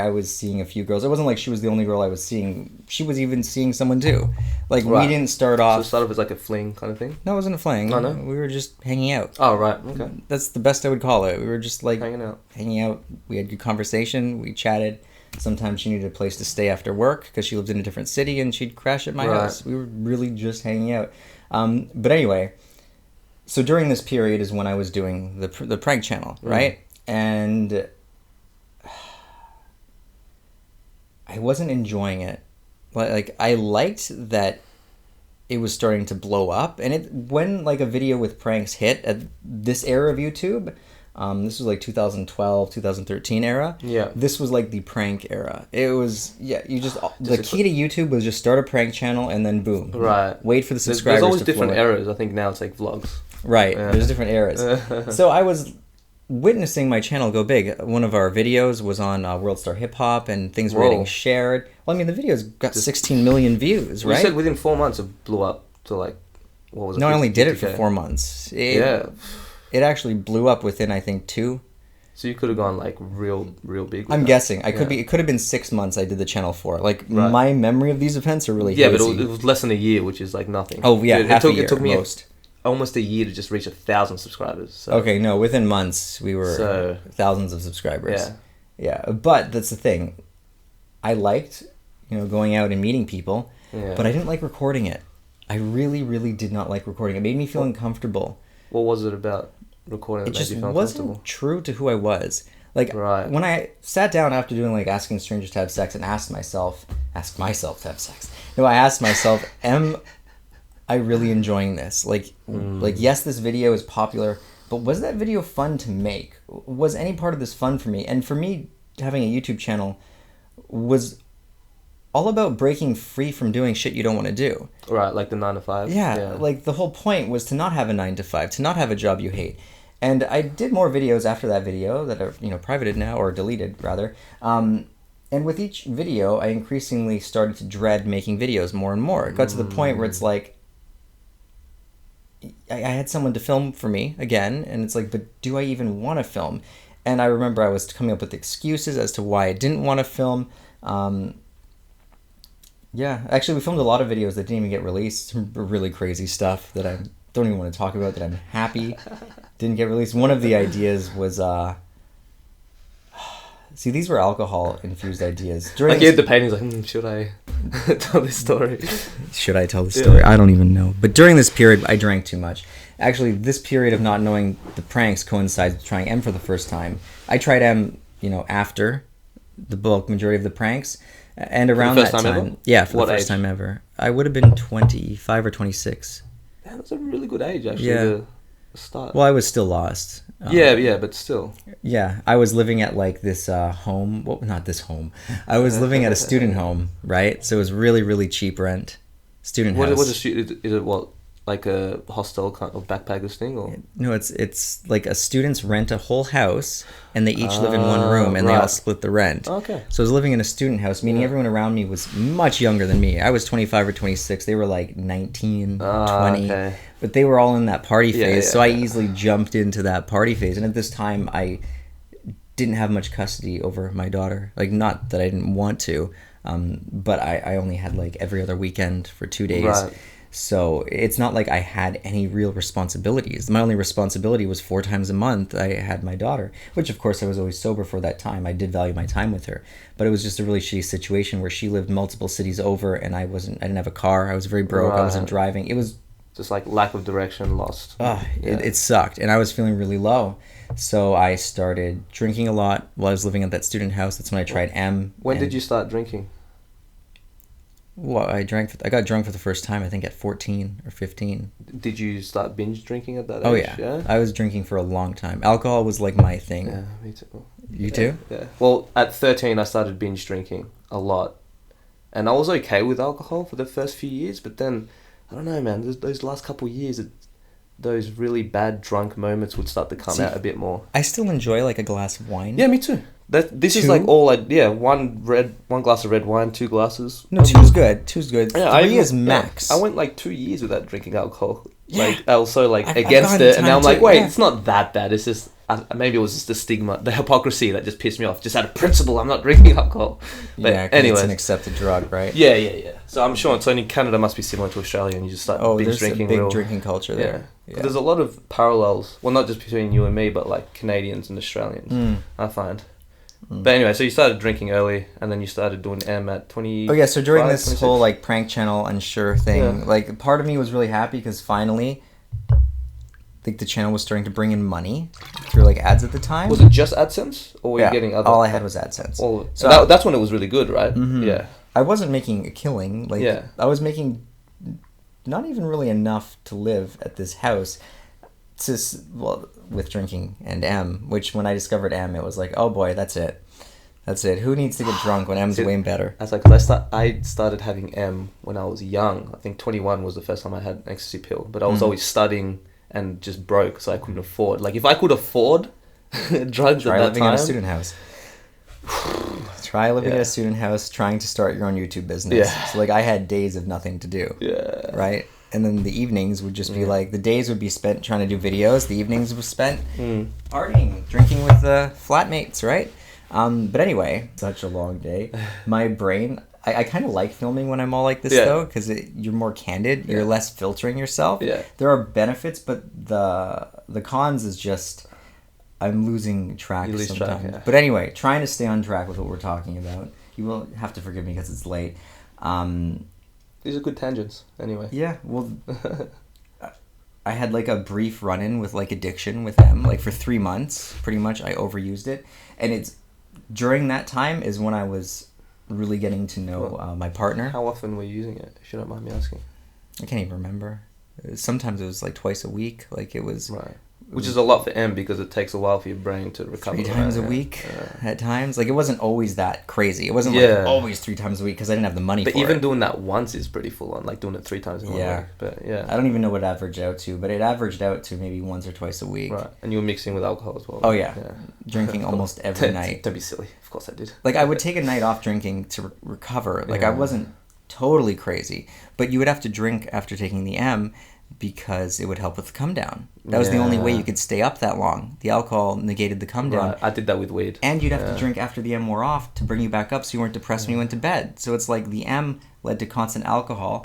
was seeing a few girls. It wasn't like she was the only girl I was seeing. She was even seeing someone too. Like, we didn't start off... So it started as like a fling kind of thing? No, it wasn't a fling. Oh, no? We were just hanging out. Oh, right. Okay. That's the best I would call it. We were just like... Hanging out. We had good conversation. We chatted. Sometimes she needed a place to stay after work because she lived in a different city and she'd crash at my house. We were really just hanging out. But anyway, so during this period is when I was doing the prank channel, right? And... I wasn't enjoying it. Like, I liked that it was starting to blow up. And when, like, a video with pranks hit at this era of YouTube, this was, like, 2012, 2013 era. Yeah. This was, like, the prank era. It was, the key to YouTube was just start a prank channel and then boom. Right. Wait for the subscribers to There's always different eras. I think now it's, like, vlogs. Right. Yeah. There's different eras. So I was... witnessing my channel go big. One of our videos was on World Star Hip Hop and things were getting shared. Well, I mean, the video's got 16 million views, right? You said within 4 months it blew up to like, what was it? No, I only did it for 4 months. It actually blew up within, I think, 2. So you could have gone like real big. I'm guessing. It could have been 6 months I did the channel for. Like, my memory of these events are really hazy. But it was less than a year, which is like nothing. Oh, yeah, half a year, it took me almost a year to just reach 1,000 subscribers. So. Okay, no, within months we were thousands of subscribers. Yeah, but that's the thing. I liked, going out and meeting people, but I didn't like recording it. I really, really did not like recording. It made me feel uncomfortable. What was it about recording that made you feel uncomfortable? It just wasn't true to who I was. Like, when I sat down after doing, like, asking strangers to have sex and asked myself to have sex. No, I asked myself, am I really enjoying this? Like, yes, this video is popular, but was that video fun to make? Was any part of this fun for me? And for me, having a YouTube channel was all about breaking free from doing shit you don't want to do. Right, like the 9 to 5. Yeah, like the whole point was to not have a 9 to 5, to not have a job you hate. And I did more videos after that video that are, privated now, or deleted, rather. And with each video, I increasingly started to dread making videos more and more. It got to the point where it's like, I had someone to film for me again, and it's like, but do I even want to film? And I remember I was coming up with excuses as to why I didn't want to film. Actually, we filmed a lot of videos that didn't even get released. Some really crazy stuff that I don't even want to talk about, that I'm happy didn't get released. One of the ideas was... See, these were alcohol-infused ideas. Like, you had the paintings, like, should I tell this story? Should I tell this story? I don't even know. But during this period, I drank too much. Actually, this period of not knowing the pranks coincides with trying M for the first time. I tried M, after the bulk majority of the pranks. And around that time... Ever? Yeah, for the first time ever. I would have been 25 or 26. Yeah, that's a really good age, actually, to start. Well, I was still lost. But still. Yeah, I was living at like this home. Well, not this home. I was living at a student home, right? So it was really, really cheap rent. Student house. Is it what, like a hostel kind of backpackers thing, or? No, it's like a students rent a whole house and they each live in one room and they all split the rent. Okay. So I was living in a student house, meaning everyone around me was much younger than me. I was 25 or 26. They were like 19, 20. Okay. But they were all in that party phase, so I easily jumped into that party phase. And at this time, I didn't have much custody over my daughter. Like, not that I didn't want to, but I only had like every other weekend for 2 days. Right. So it's not like I had any real responsibilities. My only responsibility was 4 times a month I had my daughter, which of course I was always sober for that time. I did value my time with her, but it was just a really shitty situation where she lived multiple cities over and I didn't have a car. I was very broke. Right. I wasn't driving. It was just like lack of direction, lost. It sucked and I was feeling really low. So I started drinking a lot while I was living at that student house. That's when I tried M. When did you start drinking? Well, I got drunk for the first time, I think, at 14 or 15. Did you start binge drinking at that age? Oh, yeah. I was drinking for a long time. Alcohol was like my thing. Yeah, me too. You too? Yeah. Well, at 13, I started binge drinking a lot. And I was okay with alcohol for the first few years, but then, I don't know, man, those last couple of years, those really bad drunk moments would start to come out a bit more. I still enjoy like a glass of wine. Yeah, me too. This is like all one glass of red wine, 2 glasses. No, two's good. Two's good. Yeah, 3 is max. I went like 2 years without drinking alcohol. Yeah. Like I was so like I've against gone it, and now I'm like, too, wait, yeah. it's not that bad. It's just maybe it was just the stigma, the hypocrisy that just pissed me off. Just out of principle, I'm not drinking alcohol. But Yeah, anyway, it's an accepted drug, right? Yeah. So I'm sure it's only Canada must be similar to Australia, and you just start binge there's drinking. a big drinking culture there. Yeah. There's a lot of parallels. Well, not just between you and me, but like Canadians and Australians. I find. But anyway, so you started drinking early, and then you started doing M at 20. Oh yeah, so during this 26. whole like prank channel unsure thing, Yeah. like part of me was really happy because finally, like the channel was starting to bring in money through like ads at the time. Was it just AdSense, or were you getting other? All I had was AdSense. So that's when it was really good, right? Mhm. Yeah. I wasn't making a killing. Like Yeah. I was making not even really enough to live at this house. With drinking and M, which when I discovered M, it was like, oh boy, that's it. Who needs to get drunk when M's way better? That's like, cause I started having M when I was young. I think 21 was the first time I had an ecstasy pill, but I was always studying and just broke, so I couldn't afford. Like if I could afford drugs Try at that living time, in a student house. Try living in a student house, trying to start your own YouTube business. Yeah. So like I had days of nothing to do. Yeah. Right? And then the evenings would just be like, the days would be spent trying to do videos. The evenings were spent partying, drinking with flatmates, right? But anyway, such a long day. My brain, I kind of like filming when I'm all like this though, because you're more candid. You're less filtering yourself. Yeah. There are benefits, but the cons is just I'm losing track sometimes. But anyway, trying to stay on track with what we're talking about. You will have to forgive me because it's late. These are good tangents, anyway. Yeah, well, I had like a brief run-in with like addiction with them, like for 3 months, pretty much. I overused it, and it's during that time is when I was really getting to know my partner. How often were you using it, if you don't mind me asking? I can't even remember. Sometimes it was like twice a week, like it was... Right. Which is a lot for M because it takes a while for your brain to recover. 3 times a week at times. Like it wasn't always that crazy. It wasn't like always 3 times a week because I didn't have the money for it. But even doing that once is pretty full on, like doing it 3 times in 1 week. But yeah. I don't even know what it averaged out to, but it averaged out to maybe once or twice a week. Right. And you were mixing with alcohol as well. Oh yeah. Drinking almost every night. Don't be silly. Of course I did. Like I would take a night off drinking to recover. Like I wasn't totally crazy, but you would have to drink after taking the M because it would help with the come down. That was the only way you could stay up that long. The alcohol negated the come down. Right. I did that with weed. And you'd have to drink after the M wore off to bring you back up so you weren't depressed when you went to bed. So it's like the M led to constant alcohol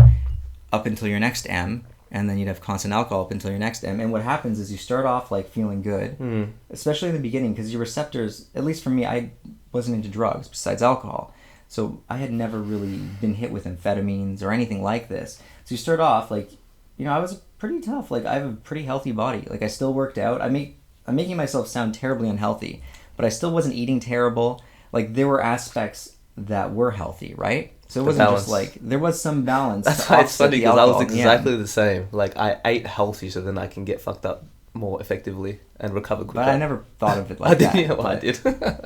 up until your next M, and then you'd have constant alcohol up until your next M. And what happens is you start off like feeling good, especially in the beginning, because your receptors, at least for me, I wasn't into drugs besides alcohol. So I had never really been hit with amphetamines or anything like this. So you start off like, you know, I was pretty tough. Like I have a pretty healthy body. Like I still worked out. I'm making myself sound terribly unhealthy, but I still wasn't eating terrible. Like there were aspects that were healthy, right? So it wasn't just like, there was some balance. That's why it's funny because I was exactly the same. Like I ate healthy so then I can get fucked up more effectively and recover quicker. But I never thought of it like that. I did.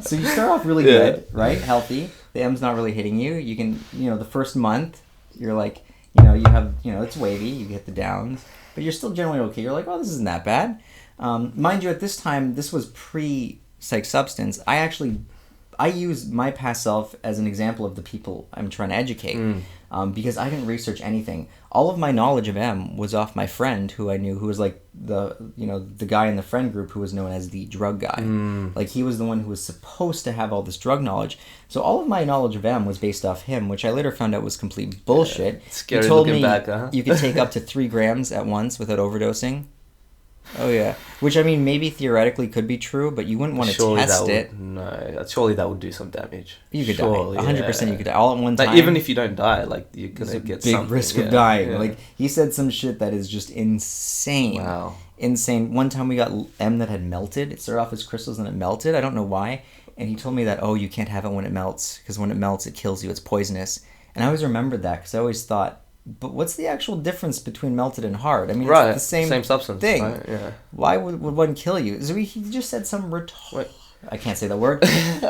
So you start off really good, right? Healthy. The M's not really hitting you. You can, you know, the first month, you're like, you know, you have, you know, it's wavy, you get the downs, but you're still generally okay. You're like, oh, this isn't that bad. Mind you, at this time, this was pre-PsychedSubstance. I use my past self as an example of the people I'm trying to educate because I didn't research anything. All of my knowledge of M was off my friend who I knew, who was like the guy in the friend group who was known as the drug guy. Like he was the one who was supposed to have all this drug knowledge. So all of my knowledge of M was based off him, which I later found out was complete bullshit. Scary he told looking me back, huh? you could take up to 3 grams at once without overdosing. Oh yeah, which I mean maybe theoretically could be true, but you wouldn't want to test it. No, surely that would do some damage. You could die. 100% you could die all at one time. Like even if you don't die, like you're gonna get big something. risk of dying. Yeah. Like he said some shit that is just insane. Wow. Insane. One time we got M that had melted. It started off as crystals and it melted. I don't know why. And he told me that, oh, you can't have it when it melts, because when it melts, it kills you. It's poisonous. And I always remembered that, because I always thought, but what's the actual difference between melted and hard? I mean, right. it's the same substance thing. Right? Yeah. Why would one kill you? So he just said some I can't say the word.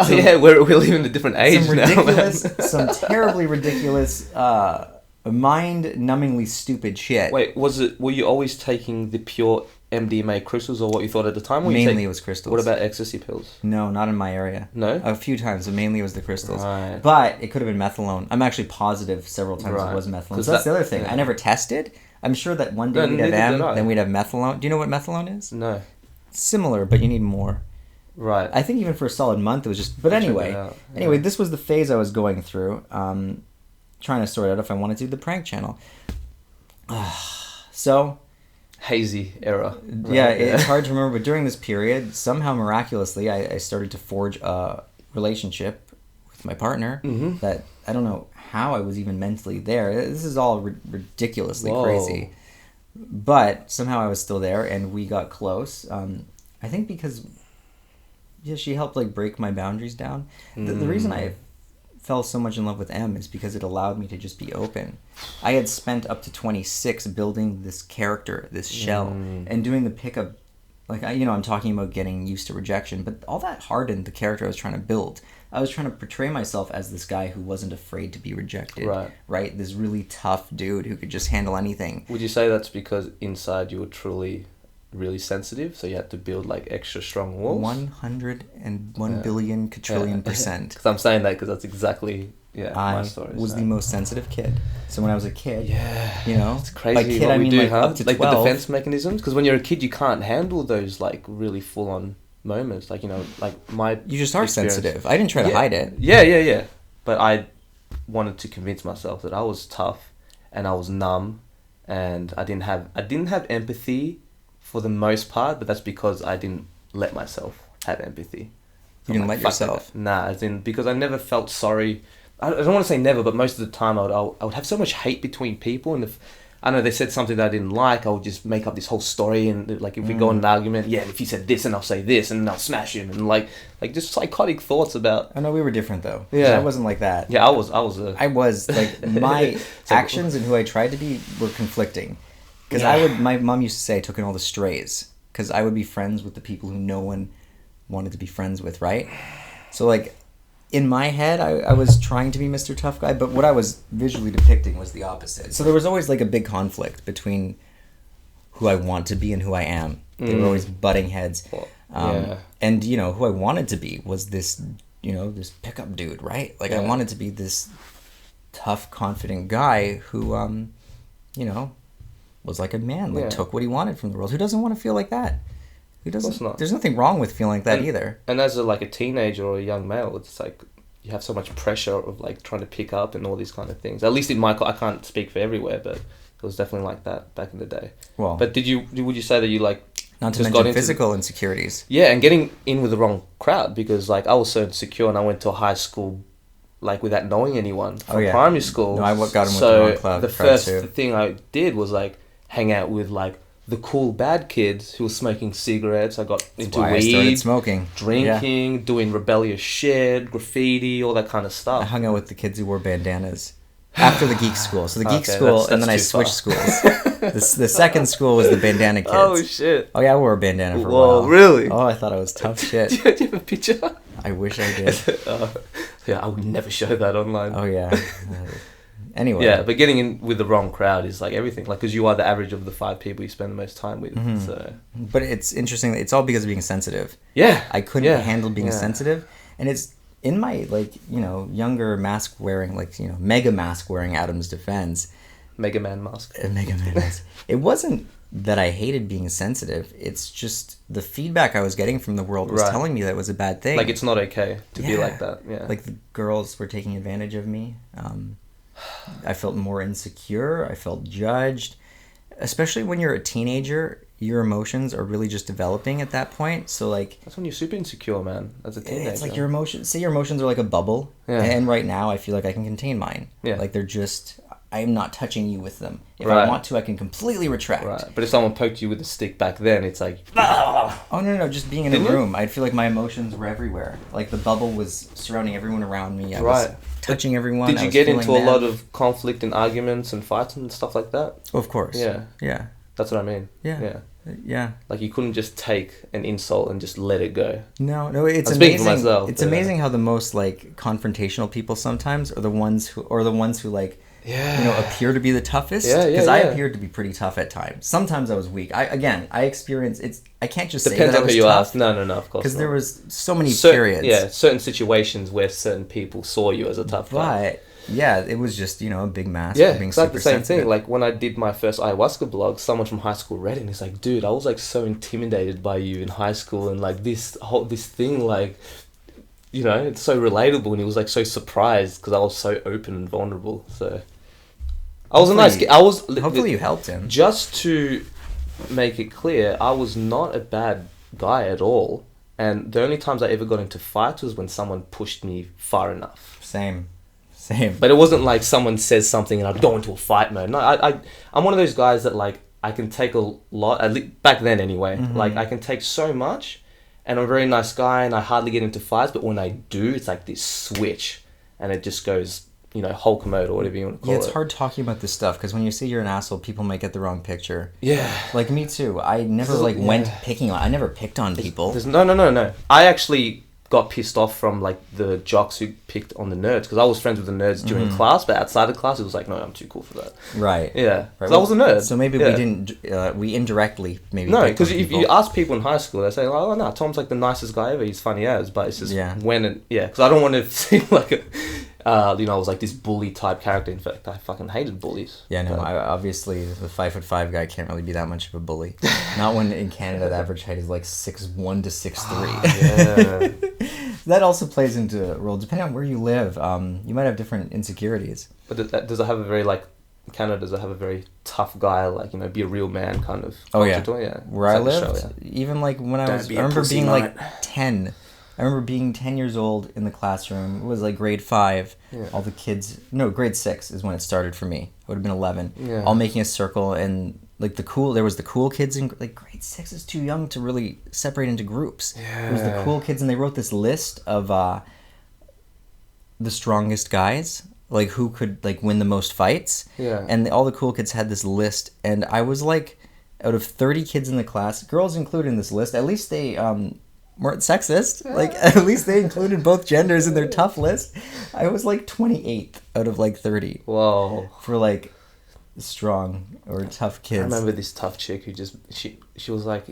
Yeah, we live in a different age some now. Ridiculous, some terribly ridiculous, mind-numbingly stupid shit. Wait, were you always taking the pure MDMA crystals, or what you thought at the time? Mainly it was crystals. What about ecstasy pills? No, not in my area. No? A few times, but mainly it was the crystals. Right. But it could have been methadone. I'm actually positive several times it was methadone. So that's the other thing. Yeah. I never tested. I'm sure that one day we'd have then we'd have methadone. Do you know what methadone is? No. Similar, but you need more. Right. I think even for a solid month it was just... But anyway, this was the phase I was going through. Trying to sort out if I wanted to do the prank channel. So... Hazy era. Right? Yeah, it's hard to remember, but during this period, somehow miraculously, I started to forge a relationship with my partner that I don't know how I was even mentally there. This is all ridiculously crazy. But somehow I was still there, and we got close. I think because she helped like break my boundaries down. The reason I fell so much in love with M is because it allowed me to just be open. I had spent up to 26 building this character, this shell, and doing the pickup. Like, I'm talking about getting used to rejection, but all that hardened the character I was trying to build. I was trying to portray myself as this guy who wasn't afraid to be rejected. Right? This really tough dude who could just handle anything. Would you say that's because inside you were truly really sensitive, so you had to build like extra strong walls? 101 billion quadrillion %. Because I'm saying that because that's exactly my story. I was the most sensitive kid. So when I was a kid, it's crazy. By kid, I mean up to 12. Like the defense mechanisms, because when you're a kid, you can't handle those like really full on moments. Like you just are sensitive. I didn't try to hide it. Yeah. But I wanted to convince myself that I was tough, and I was numb, and I didn't have empathy. For the most part, but that's because I didn't let myself have empathy. You didn't let yourself? Nah, because I never felt sorry. I don't want to say never, but most of the time I would have so much hate between people, and if I know they said something that I didn't like, I would just make up this whole story, and like if we go in an argument, if he said this, and I'll say this, and I'll smash him, and like just psychotic thoughts about. I know we were different though. Yeah, I wasn't like that. Yeah, I was like my actions and who I tried to be were conflicting. Because my mom used to say I took in all the strays. Because I would be friends with the people who no one wanted to be friends with, right? So, like, in my head, I was trying to be Mr. Tough Guy, but what I was visually depicting was the opposite. So there was always, like, a big conflict between who I want to be and who I am. They were always butting heads. And, who I wanted to be was this, this pickup dude, right? Like, I wanted to be this tough, confident guy who, was like a man, took what he wanted from the world. Who doesn't want to feel like that? Who doesn't? Of course not. There's nothing wrong with feeling like that either. And as a teenager or a young male, it's like you have so much pressure of like trying to pick up and all these kind of things. At least in my, I can't speak for everywhere, but it was definitely like that back in the day. Well, but would you say that you like not to mention physical insecurities? Yeah, and getting in with the wrong crowd, because like I was so insecure, and I went to a high school like without knowing anyone from primary school. No, I got him with the wrong club. The first thing I did was like hang out with like the cool bad kids who were smoking cigarettes. I got into weed, I started smoking, drinking, doing rebellious shit, graffiti, all that kind of stuff. I hung out with the kids who wore bandanas after the geek school. So the geek school, that's and then I switched schools. The second school was the bandana kids. Oh shit! Oh yeah, I wore a bandana for a while. Whoa, really? Oh, I thought I was tough shit. Do you have a picture? I wish I did. Yeah, I would never show that online. Oh yeah. Anyway. Yeah, but getting in with the wrong crowd is like everything. Like, because you are the average of the 5 people you spend the most time with. So. But it's interesting. It's all because of being sensitive. Yeah. I couldn't handle being sensitive. And it's in my, younger mask wearing, mega mask wearing Adam's defense. Mega Man mask. Mega Man mask. It wasn't that I hated being sensitive. It's just the feedback I was getting from the world was telling me that it was a bad thing. Like, it's not okay to be like that. Yeah. Like, the girls were taking advantage of me. I felt more insecure. I felt judged. Especially when you're a teenager, your emotions are really just developing at that point. So, like... That's when you're super insecure, man, as a teenager. It's like your emotions... Say your emotions are like a bubble. Yeah. And right now, I feel like I can contain mine. Yeah. Like, they're just... I'm not touching you with them. If Right. I want to, I can completely retract. Right. But if someone poked you with a stick back then, it's like... Oh, no, just being in Didn't a you? room. I'd feel like my emotions were everywhere. Like the bubble was surrounding everyone around me. I Right. was touching everyone. Did I you was get feeling into a them. lot of conflict and arguments and fights and stuff like that? Of course. Yeah. Yeah. That's what I mean. Yeah. Yeah. Like you couldn't just take an insult and just let it go. No, it's I'm speaking amazing. for myself, It's yeah. amazing how the most like confrontational people sometimes are the ones who like Yeah. appear to be the toughest. Yeah, Because I yeah. appeared to be pretty tough at times. Sometimes I was weak. I experienced it's. I can't just Depends say that on I was who you tough. ask. No, of course. Because not. there was so many Cer- periods. Yeah, certain situations where certain people saw you as a tough guy. But yeah, it was just a big mask. Yeah, for being it's like super the same sensitive. thing. Like when I did my first ayahuasca blog, someone from high school read it and he's like, dude, I was like so intimidated by you in high school and like this thing, like, it's so relatable, and he was like so surprised because I was so open and vulnerable. So I was a nice kid. Hopefully you helped him. Just to make it clear, I was not a bad guy at all. And the only times I ever got into fights was when someone pushed me far enough. Same. But it wasn't like someone says something and I'd go into a fight mode. No, I'm one of those guys that like I can take a lot, at least back then anyway. Mm-hmm. Like I can take so much, and I'm a very nice guy and I hardly get into fights. But when I do, it's like this switch, and it just goes, Hulk mode or whatever you want to call it. Yeah, it's hard talking about this stuff because when you say you're an asshole, people might get the wrong picture. Yeah. Like me too. I never went picking on. I never picked on people. No. I actually got pissed off from like the jocks who picked on the nerds because I was friends with the nerds during class, but outside of class it was like, no, I'm too cool for that. Right. Yeah. Right. 'Cause I was a nerd. So maybe Yeah. we didn't. We indirectly maybe. No, picked because on if people. you ask people in high school, they say, "Oh no, Tom's like the nicest guy ever. He's funny as," but it's just Yeah. because I don't want to seem like I was like this bully type character. In fact, I fucking hated bullies. Yeah, no. But- Obviously, the 5'5" guy can't really be that much of a bully. Not when in Canada the average height is like 6'1" to 6'3". Yeah. That also plays into a role. Depending on where you live, you might have different insecurities. But does it have a very like Canada? Does it have a very tough guy like be a real man kind of? Oh yeah. culture to it? Yeah. Where I It's like lived, the show, even like when I Don't was, be I a remember pussy, being mate. like 10. I remember being 10 years old in the classroom. It was like grade 5. Yeah. All the kids, no, grade 6 is when it started for me. It would have been 11. Yeah. All making a circle, and like there was the cool kids in like grade 6 is too young to really separate into groups. There was the Yeah. cool kids, and they wrote this list of the strongest guys, like who could like win the most fights. Yeah. And all the cool kids had this list, and I was like, out of 30 kids in the class, girls included in this list, at least they weren't sexist. Like, at least they included both genders in their tough list. I was like 28th out of like 30 Whoa. for like strong or tough kids. I remember this tough chick who just she was like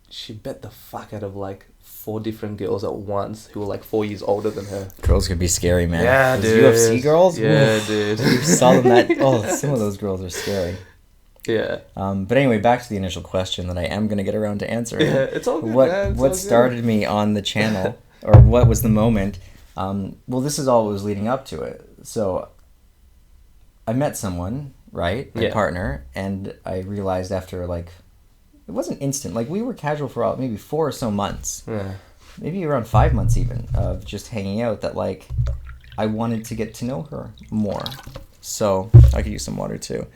she bet the fuck out of like 4 different girls at once who were like 4 years older than her. Girls could be scary, man. Yeah, Those dude. UFC girls? Yeah, Oof. dude. You saw them some of those girls are scary. Yeah. But anyway, back to the initial question that I am going to get around to answering. Yeah, it's all good, What man. It's all what good. started me on the channel, or what was the moment? Well, this is all that was leading up to it. So I met someone, right? My Yeah. partner, and I realized after like, it wasn't instant. Like we were casual for maybe 4 or so months, Yeah. maybe around 5 months even, of just hanging out, that like I wanted to get to know her more. So I could use some water too.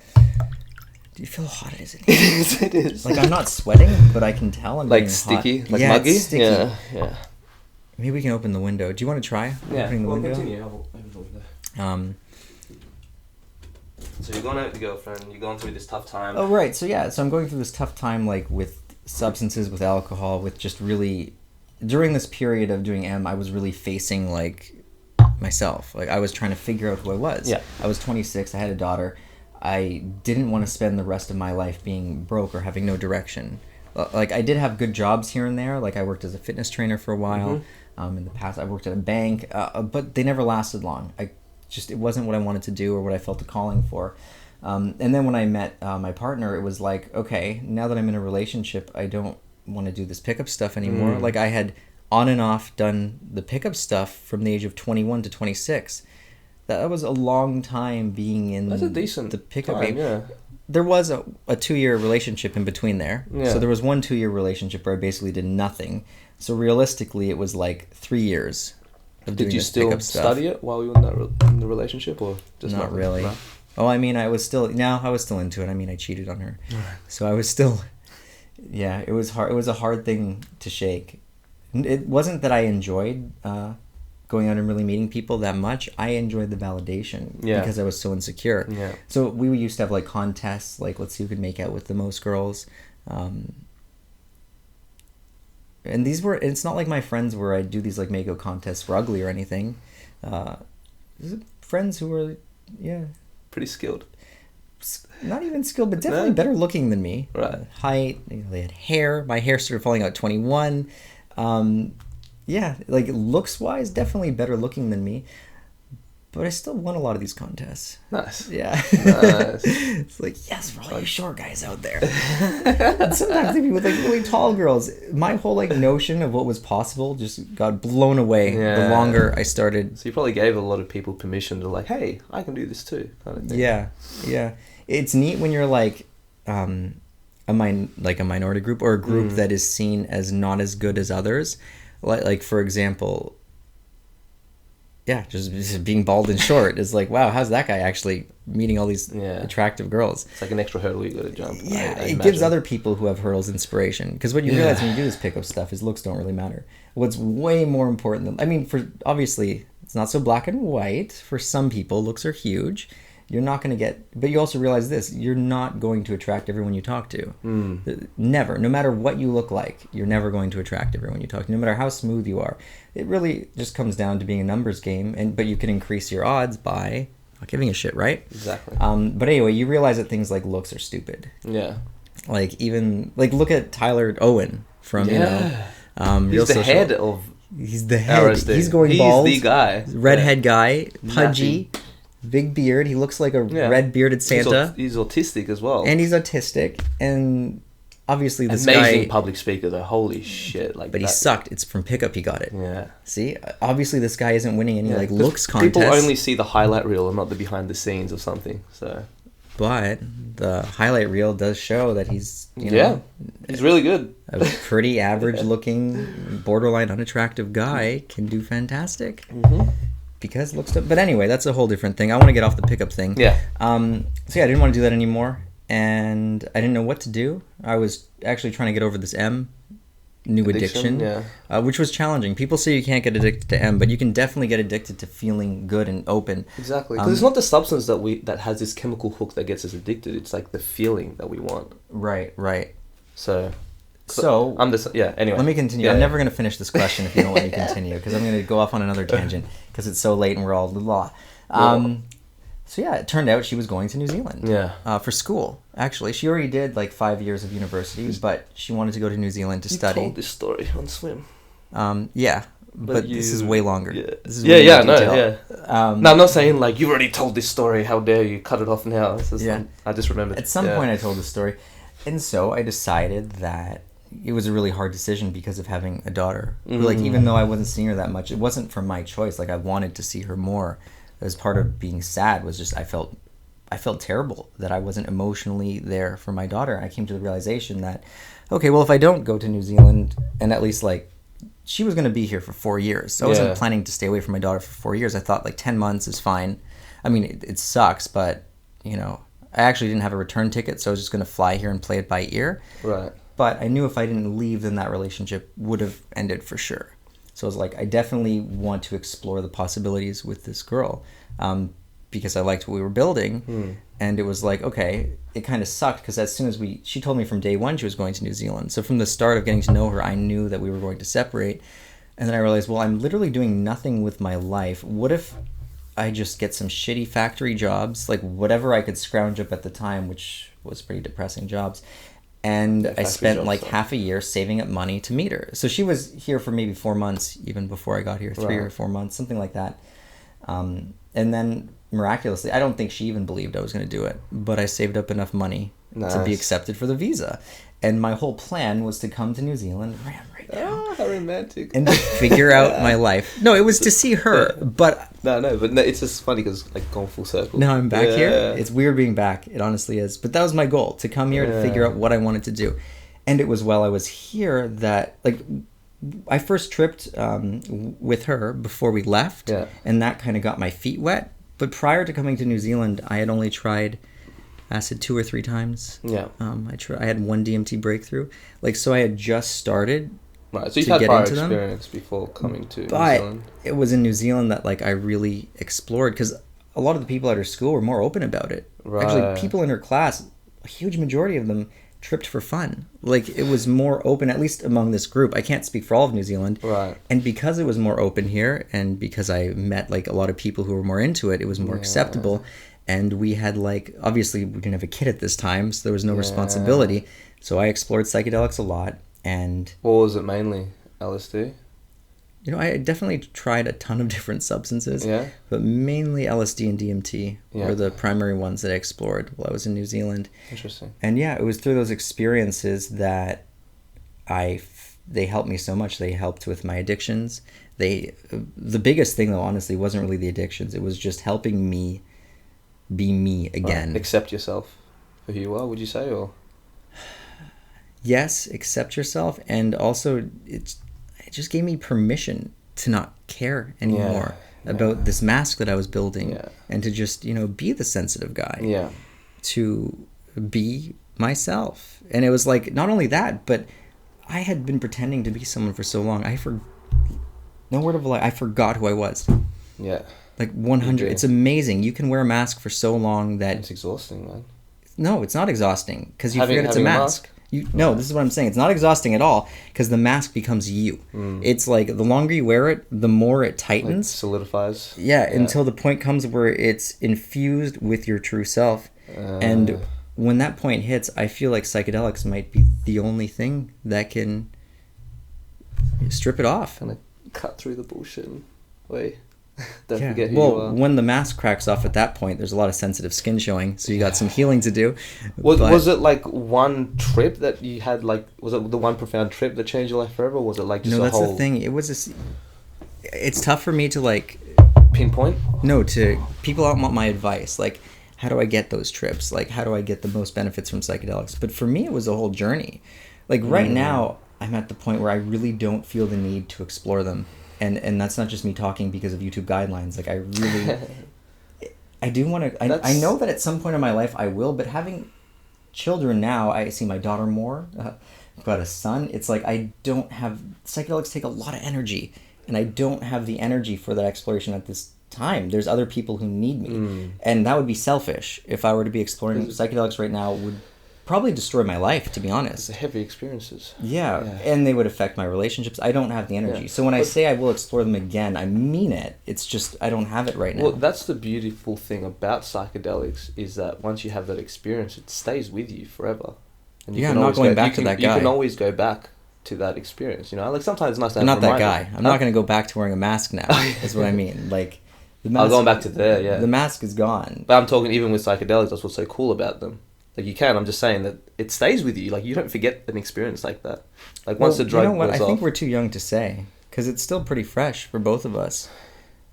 Do you feel how hot it is in here? It is. Like I'm not sweating, but I can tell I'm Like getting sticky, hot. like yeah, muggy. It's sticky. Yeah, yeah. Maybe we can open the window. Do you want to try opening the window? Continue. I'll open the window. So you're going out with your girlfriend. You're going through this tough time. Oh right. So yeah. So I'm going through this tough time, like with substances, with alcohol, with just really. During this period of doing M, I was really facing like myself. Like I was trying to figure out who I was. Yeah. I was 26. I had a daughter. I didn't want to spend the rest of my life being broke or having no direction. Like I did have good jobs here and there. Like I worked as a fitness trainer for a while. In the past, I worked at a bank, but they never lasted long. It wasn't what I wanted to do or what I felt a calling for. And then when I met my partner, it was like, okay, now that I'm in a relationship, I don't want to do this pickup stuff anymore. Like I had on and off done the pickup stuff from the age of 21 to 26. That was a long time being in That's a decent the pickup time, game. yeah. There was a 2-year relationship in between there. Yeah. So there was one 2-year relationship where I basically did nothing. So realistically, it was like 3 years of doing Did you this still pickup stuff. study it while you were in the relationship, or just Not really. No? Oh, I mean, I was still into it. I mean, I cheated on her. So I was still, yeah, it was hard. It was a hard thing to shake. It wasn't that I enjoyed going out and really meeting people that much. I enjoyed the validation because I was so insecure. Yeah. So we used to have like contests, like let's see who could make out with the most girls. And it's not like my friends where I do these like make-out contests for ugly or anything. Friends who were, pretty skilled. Not even skilled, but definitely better looking than me. Right. Height, they had hair. My hair started falling out at 21. Like looks-wise, definitely better looking than me. But I still won a lot of these contests. Nice. Yeah. Nice. It's like, yes, for all you short guys out there. And sometimes even with like really tall girls, my whole like notion of what was possible just got blown away the longer I started. So you probably gave a lot of people permission to like, hey, I can do this too, kind of thing. Yeah. It's neat when you're like a minority group or a group that is seen as not as good as others. Like for example, just being bald and short is like, wow, how's that guy actually meeting all these attractive girls? It's like an extra hurdle you got to jump. Yeah, it gives other people who have hurdles inspiration. Because what you realize when you do this pickup stuff is looks don't really matter. What's way more important than, obviously, it's not so black and white. For some people, looks are huge. You're not going to get, but you also realize this, you're not going to attract everyone you talk to. Never. No matter what you look like, you're never going to attract everyone you talk to, no matter how smooth you are. It really just comes down to being a numbers game, but you can increase your odds by not giving a shit, right? Exactly. But anyway, you realize that things like looks are stupid. Yeah. Like even, like look at Tyler Owen from, he's the head of He's the head. RSD. He's going bald. He's the guy. Redhead guy, pudgy. Big beard. He looks like a red bearded Santa. He's autistic as well. And he's autistic. And obviously this amazing guy... public speaker though. Holy shit. But he sucked. It's from Pickup he got it. Yeah. See? Obviously this guy isn't winning any looks contests. People only see the highlight reel and not the behind the scenes of something. So. But the highlight reel does show that he's, he's really good. A pretty average looking, borderline unattractive guy can do fantastic. Because it looks but anyway, that's a whole different thing. I want to get off the pickup thing. Yeah. I didn't want to do that anymore, and I didn't know what to do. I was actually trying to get over this new addiction, which was challenging. People say you can't get addicted to M, but you can definitely get addicted to feeling good and open. Exactly, because it's not the substance that has this chemical hook that gets us addicted. It's like the feeling that we want. Right. So anyway. Let me continue. I'm never going to finish this question if you don't let me continue, because I'm going to go off on another tangent because it's so late and we're all blah. It turned out she was going to New Zealand. For school. Actually, she already did like 5 years of university, but she wanted to go to New Zealand to study. You told this story on Swim. But this is way longer. This is No, I'm not saying like you already told this story. How dare you cut it off now? I just remembered. At some point, I told this story, and so I decided that it was a really hard decision because of having a daughter. Like, even though I wasn't seeing her that much, it wasn't from my choice. Like, I wanted to see her more. As part of being sad was just I felt terrible that I wasn't emotionally there for my daughter. And I came to the realization that, okay, well, if I don't go to New Zealand, and at least like she was going to be here for 4 years, so I wasn't planning to stay away from my daughter for 4 years. I thought like 10 months is fine. I mean, it sucks, but I actually didn't have a return ticket, so I was just going to fly here and play it by ear. Right. But I knew if I didn't leave, then that relationship would have ended for sure. So I was like, I definitely want to explore the possibilities with this girl, because I liked what we were building. And it was like, okay, it kind of sucked because as soon as she told me from day one she was going to New Zealand. So from the start of getting to know her, I knew that we were going to separate. And then I realized, well, I'm literally doing nothing with my life. What if I just get some shitty factory jobs, like whatever I could scrounge up at the time, which was pretty depressing jobs. And I spent like half a year saving up money to meet her. So she was here for maybe 4 months, even before I got here, 3 or 4 months, something like that. And then miraculously, I don't think she even believed I was going to do it, but I saved up enough money to be accepted for the visa. And my whole plan was to come to New Zealand, right now. Oh, how romantic. And figure out my life. No, it was to see her, but... No, it's just funny because like gone full circle. Now I'm back here. It's weird being back. It honestly is. But that was my goal, to come here to figure out what I wanted to do. And it was while I was here that, like, I first tripped with her before we left, and that kind of got my feet wet. But prior to coming to New Zealand, I had only tried acid 2 or 3 times. Yeah. I had one DMT breakthrough. Like, so I had just started. Right, so you've had prior experience before coming to New Zealand. It was in New Zealand that like I really explored, because a lot of the people at her school were more open about it. Right. Actually, people in her class, a huge majority of them tripped for fun. Like, it was more open, at least among this group. I can't speak for all of New Zealand. Right. And because it was more open here, and because I met like a lot of people who were more into it, it was more acceptable. And we had like, obviously we didn't have a kid at this time, so there was no responsibility. So I explored psychedelics a lot. And what was it mainly? LSD? You know, I definitely tried a ton of different substances. Yeah. But mainly LSD and DMT were the primary ones that I explored while I was in New Zealand. Interesting. And yeah, it was through those experiences that they helped me so much. They helped with my addictions. The biggest thing, though, honestly, wasn't really the addictions. It was just helping me be me again. Right. Accept yourself for who you are, would you say, or? Yes, accept yourself, and also it just gave me permission to not care anymore about this mask that I was building, and to just, you know, be the sensitive guy. Yeah. To be myself. And it was like, not only that, but I had been pretending to be someone for so long. No word of a lie, I forgot who I was. Yeah. Like 100. It's amazing. You can wear a mask for so long that it's exhausting, man. No, it's not exhausting, because you forget it's a mask. No, this is what I'm saying. It's not exhausting at all, because the mask becomes you. It's like the longer you wear it, the more it tightens. Like solidifies. Yeah, until the point comes where it's infused with your true self. And when that point hits, I feel like psychedelics might be the only thing that can strip it off. Kind of cut through the bullshit and don't forget who you are. When the mask cracks off at that point, there's a lot of sensitive skin showing, so you got some healing to do. Was it like one trip that you had, like, was it the one profound trip that changed your life forever, or was it like just No, that's the thing. It's tough for me to like pinpoint. No, people don't want my advice. Like, how do I get those trips? Like, how do I get the most benefits from psychedelics? But for me, it was a whole journey. Like, right now, I'm at the point where I really don't feel the need to explore them. And that's not just me talking because of YouTube guidelines. Like, I really, I do want to, I know that at some point in my life I will, but having children now, I see my daughter more, I've got a son. It's like, psychedelics take a lot of energy, and I don't have the energy for that exploration at this time. There's other people who need me. And that would be selfish. If I were to be exploring psychedelics right now, would probably destroy my life, to be honest. It's heavy experiences. Yeah, and they would affect my relationships. I don't have the energy. So when I say I will explore them again, I mean it. It's just I don't have it right now. Well, that's the beautiful thing about psychedelics, is that once you have that experience, it stays with you forever. And I'm not going back to that guy. You can always go back to that experience, you know? Like, sometimes it's nice to have not that guy. I'm not going to go back to wearing a mask now, is what I mean. Like, the mask, going back to there, yeah. The mask is gone. But I'm talking even with psychedelics, that's what's so cool about them. Like, you can. I'm just saying that it stays with you. Like, you don't forget an experience like that. Like, once the drug wears off. I think we're too young to say, because it's still pretty fresh for both of us.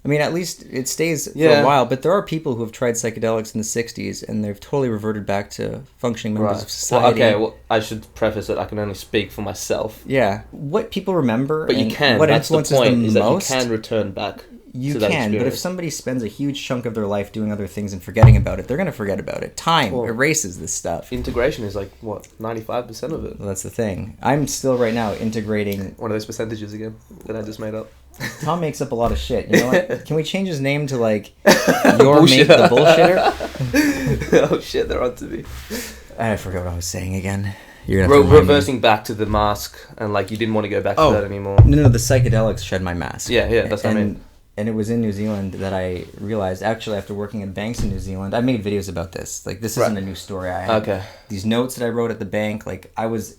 I mean, at least it stays for a while. But there are people who have tried psychedelics in the 60s, and they've totally reverted back to functioning members of society. Well, I should preface it. I can only speak for myself. Yeah. What people remember, but you can. What that's influences the point, them is most, that you can return back. You can, but if somebody spends a huge chunk of their life doing other things and forgetting about it, they're going to forget about it. Time erases this stuff. Integration is like, 95% of it? Well, that's the thing. I'm still right now integrating... One of those percentages again that I just made up. Tom makes up a lot of shit. You know what? Can we change his name to, like, your mate the bullshitter? Oh shit, they're on to me. I forgot what I was saying again. You're gonna reversing back to the mask, and like you didn't want to go back to that anymore. No, the psychedelics shed my mask. Yeah, that's what I mean. And it was in New Zealand that I realized, actually, after working at banks in New Zealand, I made videos about this. Like, this isn't a new story. I had these notes that I wrote at the bank. Like, I was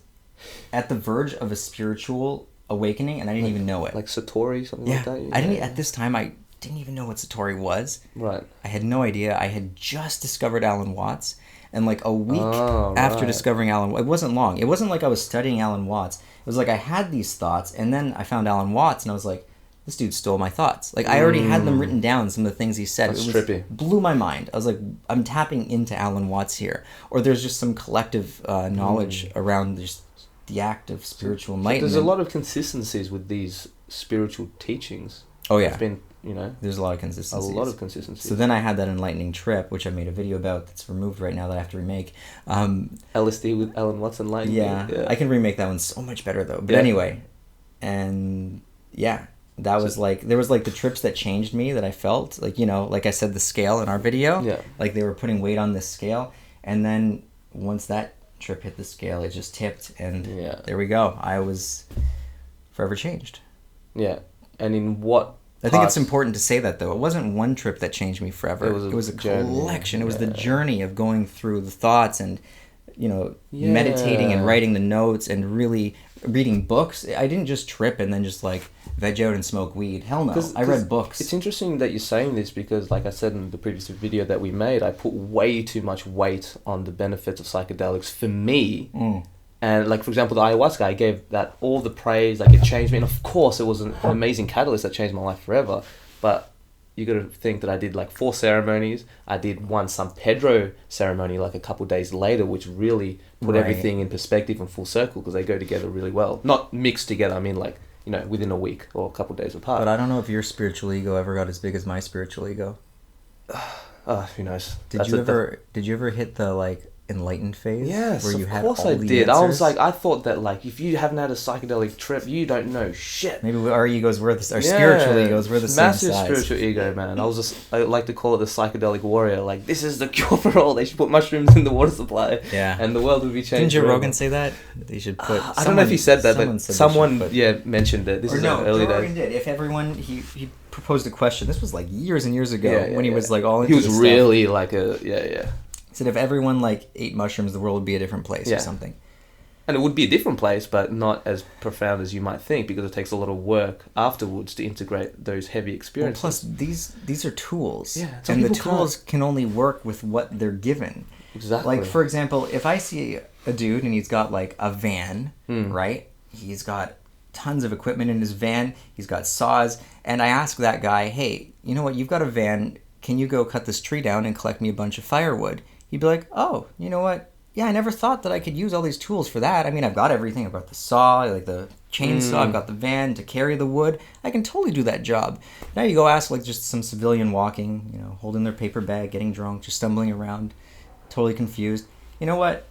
at the verge of a spiritual awakening, and I didn't even know it. Like Satori, something like that? Yeah. At this time, I didn't even know what Satori was. Right. I had no idea. I had just discovered Alan Watts. And, like, a week after discovering Alan Watts, it wasn't long. It wasn't like I was studying Alan Watts. It was like I had these thoughts, and then I found Alan Watts, and I was like, this dude stole my thoughts. Like, I already had them written down, some of the things he said. That's trippy. Blew my mind. I was like, I'm tapping into Alan Watts here. Or there's just some collective knowledge around just the act of spiritual enlightenment. There's a lot of consistencies with these spiritual teachings. Oh, yeah. you know, there's a lot of a consistency. lot of consistency. So then I had that enlightening trip, which I made a video about that's removed right now that I have to remake. LSD with Alan Watson, like Yeah, I can remake that one so much better though. But anyway, and yeah, that was like, there was like the trips that changed me that I felt like, you know, like I said, the scale in our video, like they were putting weight on this scale, and then once that trip hit the scale, it just tipped, and there we go. I was forever changed. Yeah, and in what? I think it's important to say that though. It wasn't one trip that changed me forever. It was a journey. collection. It was the journey of going through the thoughts and, you know, meditating and writing the notes and really reading books. I didn't just trip and then just like veg out and smoke weed. Hell no. I read books. It's interesting that you're saying this because, like I said in the previous video that we made, I put way too much weight on the benefits of psychedelics for me. And like, for example, the ayahuasca, I gave that all the praise, like it changed me. And of course, it was an amazing catalyst that changed my life forever. But you got to think that I did like 4 ceremonies. I did one San Pedro ceremony like a couple days later, which really put everything in perspective and full circle because they go together really well. Not mixed together, I mean like, you know, within a week or a couple days apart. But I don't know if your spiritual ego ever got as big as my spiritual ego. Who knows? Did you ever hit the like enlightened phase? Yes, where you of had course all I the did. answers? I was like, I thought that like if you haven't had a psychedelic trip, you don't know shit. Maybe our egos were our spiritual egos were the same size. Massive spiritual ego, man. I like to call it the psychedelic warrior. Like, this is the cure for all. They should put mushrooms in the water supply. Yeah. And the world would be changed. Didn't Joe forever. Rogan say that? They should put... I don't know if he said that, but someone put, mentioned it. This is no, early Joe Rogan days. did. If everyone... He proposed a question. This was like years and years ago when he was like all into He was this really stuff. like a... Yeah. He said if everyone like ate mushrooms, the world would be a different place or something. And it would be a different place, but not as profound as you might think, because it takes a lot of work afterwards to integrate those heavy experiences. Well, plus, these are tools. Yeah, and the tools can only work with what they're given. Exactly. Like, for example, if I see a dude and he's got like a van, right? He's got tons of equipment in his van. He's got saws. And I ask that guy, hey, you know what? You've got a van. Can you go cut this tree down and collect me a bunch of firewood? He'd be like, oh, you know what? Yeah, I never thought that I could use all these tools for that. I mean, I've got everything. I've got the saw, like the chainsaw. I've got the van to carry the wood. I can totally do that job. Now you go ask like just some civilian walking, you know, holding their paper bag, getting drunk, just stumbling around, totally confused. You know what?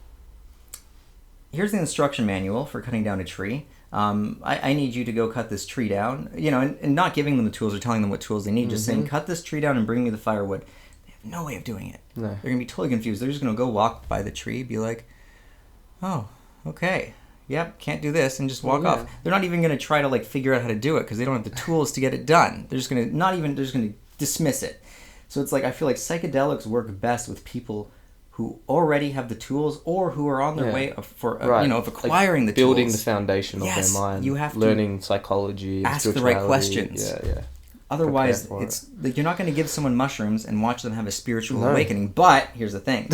Here's the instruction manual for cutting down a tree. I need you to go cut this tree down. You know, and not giving them the tools or telling them what tools they need. Just saying, cut this tree down and bring me the firewood. No way of doing it. No. They're going to be totally confused. They're just going to go walk by the tree, be like, oh, okay. Yep, can't do this, and just walk off. They're not even going to try to like figure out how to do it because they don't have the tools to get it done. They're just going to they're just going to dismiss it. So it's like I feel like psychedelics work best with people who already have the tools or who are on their way of acquiring the tools. Building the foundation of their mind. You have to learning psychology, ask the right questions. Yeah. Otherwise, it's like you're not going to give someone mushrooms and watch them have a spiritual awakening. But here's the thing: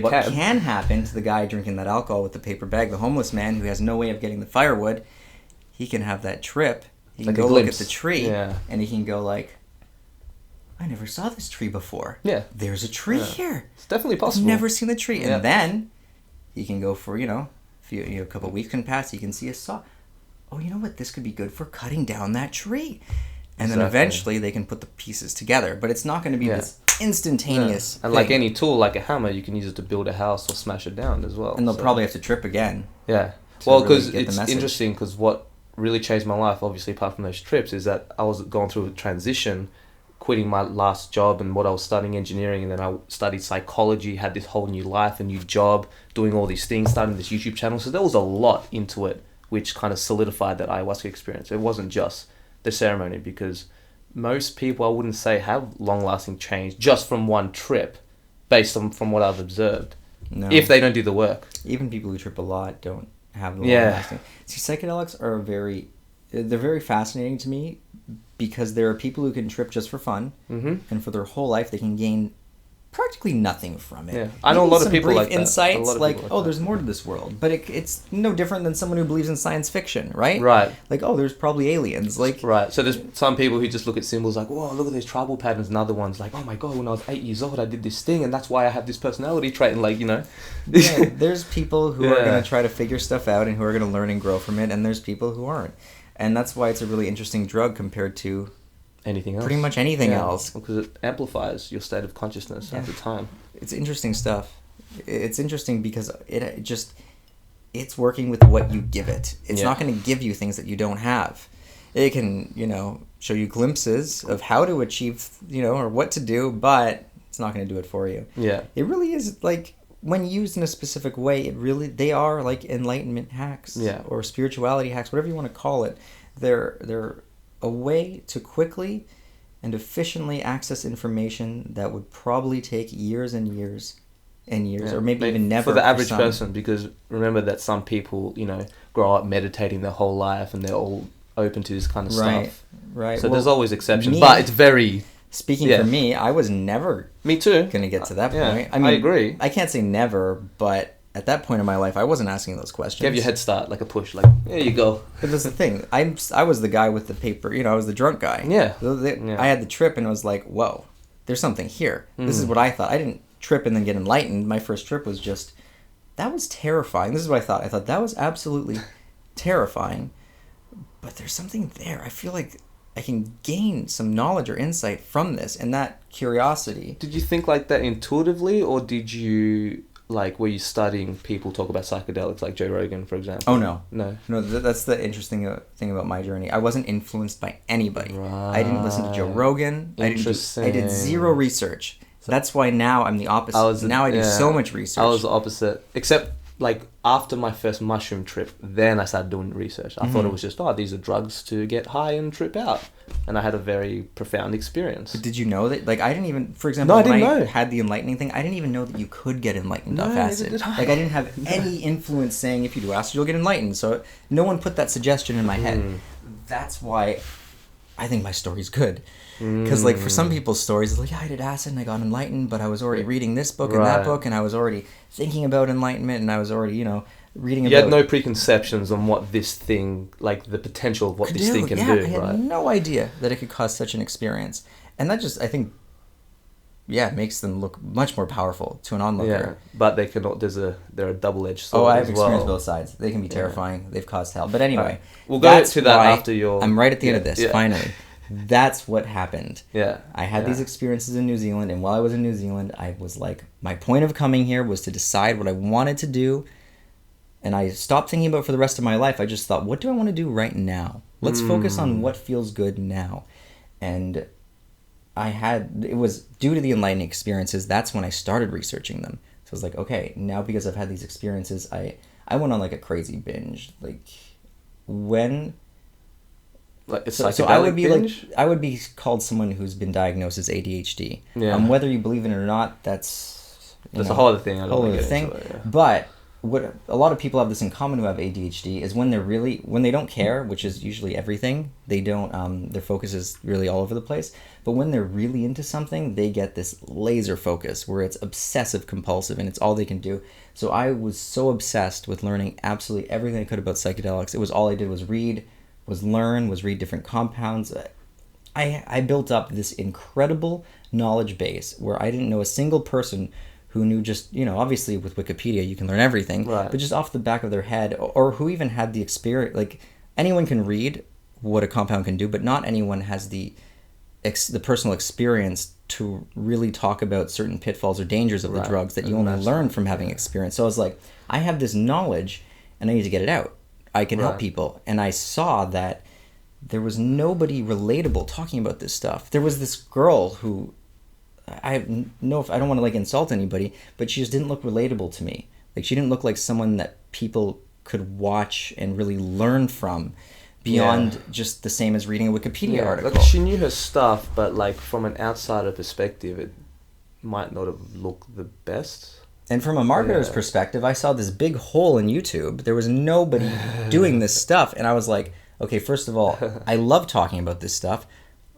what can happen to the guy drinking that alcohol with the paper bag, the homeless man who has no way of getting the firewood? He can have that trip. He can go look at the tree, and he can go like, "I never saw this tree before. Yeah, there's a tree here. It's definitely possible. I've never seen the tree." And then he can go for a couple of weeks can pass. He can see a saw. Oh, you know what? This could be good for cutting down that tree. And then eventually they can put the pieces together. But it's not going to be this instantaneous And like any tool, like a hammer, you can use it to build a house or smash it down as well. And they'll probably have to trip again. Yeah. Well, because it's interesting, because what really changed my life, obviously, apart from those trips, is that I was going through a transition, quitting my last job and what I was studying, engineering, and then I studied psychology, had this whole new life, a new job, doing all these things, starting this YouTube channel. So there was a lot into it, which kind of solidified that ayahuasca experience. It wasn't just the ceremony, because most people, I wouldn't say, have long-lasting change just from one trip, based on from what I've observed. No. If they don't do the work. Even people who trip a lot don't have the long-lasting. See, psychedelics are they're very fascinating to me, because there are people who can trip just for fun, and for their whole life they can gain practically nothing from it. Yeah. I know a lot of people like that. Insights like there's more to this world, but it's no different than someone who believes in science fiction, right? Right. Like, oh, there's probably aliens. Like, right. So there's some people who just look at symbols like, whoa, look at these tribal patterns, and other ones like, oh my god, when I was 8 years old, I did this thing, and that's why I have this personality trait, and like, you know. Yeah, there's people who are going to try to figure stuff out and who are going to learn and grow from it, and there's people who aren't, and that's why it's a really interesting drug compared to anything else. Pretty much anything else. Because it amplifies your state of consciousness at the time. It's interesting stuff. It's interesting because it's working with what you give it. It's not going to give you things that you don't have. It can, show you glimpses of how to achieve, or what to do, but it's not going to do it for you. Yeah. It really is like, when used in a specific way, they are like enlightenment hacks or spirituality hacks, whatever you want to call it. They're a way to quickly and efficiently access information that would probably take years and years and years, or maybe even never. For the average person, because remember that some people, grow up meditating their whole life and they're all open to this kind of stuff. Right. So there's always exceptions, but it's very... Speaking for me, I was never going to get to that point. I agree. I can't say never, but at that point in my life, I wasn't asking those questions. You have your head start, like a push, there you go. But that's the thing. I was the guy with the paper, I was the drunk guy. Yeah. I had the trip and I was like, whoa, there's something here. This is what I thought. I didn't trip and then get enlightened. My first trip was just, that was terrifying. This is what I thought. I thought that was absolutely terrifying. But there's something there. I feel like I can gain some knowledge or insight from this, and that curiosity. Did you think like that intuitively, or did you, were you studying people talk about psychedelics, like Joe Rogan, for example? Oh, no. No, that's the interesting thing about my journey. I wasn't influenced by anybody. Right. I didn't listen to Joe Rogan. I did zero research. That's why now I'm the opposite. I do so much research. I was the opposite, except after my first mushroom trip, then I started doing research. I thought it was just, these are drugs to get high and trip out. And I had a very profound experience. But did you know that, I didn't even, for example, when I had the enlightening thing, I didn't even know that you could get enlightened off acid. I didn't have any influence saying if you do acid, you'll get enlightened. So no one put that suggestion in my head. That's why I think my story's good. Because, for some people's stories, it's I did acid and I got enlightened, but I was already reading this book and that book, and I was already thinking about enlightenment, and I was already, reading about... You had no preconceptions on what this thing, the potential of what this thing can do, right? I had no idea that it could cause such an experience. And that just, I think, makes them look much more powerful to an onlooker. Yeah, but they cannot, they're a double-edged sword. I've experienced both sides. They can be terrifying. Yeah. They've caused hell. But anyway, we'll go to that after your... I'm right at the end of this, finally. That's what happened. Yeah. I had these experiences in New Zealand, and while I was in New Zealand, I was like, my point of coming here was to decide what I wanted to do, and I stopped thinking about it for the rest of my life. I just thought, what do I want to do right now? Let's focus on what feels good now. And it was due to the enlightening experiences, that's when I started researching them. So I was like, okay, now because I've had these experiences, I went on a crazy binge. So I would be binge? I would be called someone who's been diagnosed as ADHD. Yeah. Whether you believe it or not, that's a whole other thing. I don't want to get into it, yeah. But what a lot of people have this in common who have ADHD is when they don't care, which is usually everything. They don't. Their focus is really all over the place. But when they're really into something, they get this laser focus where it's obsessive compulsive and it's all they can do. So I was so obsessed with learning absolutely everything I could about psychedelics. It was all I did was read different compounds. I built up this incredible knowledge base where I didn't know a single person who knew just, obviously with Wikipedia you can learn everything, but just off the back of their head, or who even had the experience. Anyone can read what a compound can do, but not anyone has the personal experience to really talk about certain pitfalls or dangers of the drugs that you only learn from having experience. So I was like, I have this knowledge and I need to get it out. I can help people. And I saw that there was nobody relatable talking about this stuff. There was this girl who, I don't want to insult anybody, but she just didn't look relatable to me. She didn't look like someone that people could watch and really learn from beyond just the same as reading a Wikipedia article. She knew her stuff, but from an outsider perspective, it might not have looked the best. And from a marketer's perspective, I saw this big hole in YouTube. There was nobody doing this stuff. And I was like, okay, first of all, I love talking about this stuff.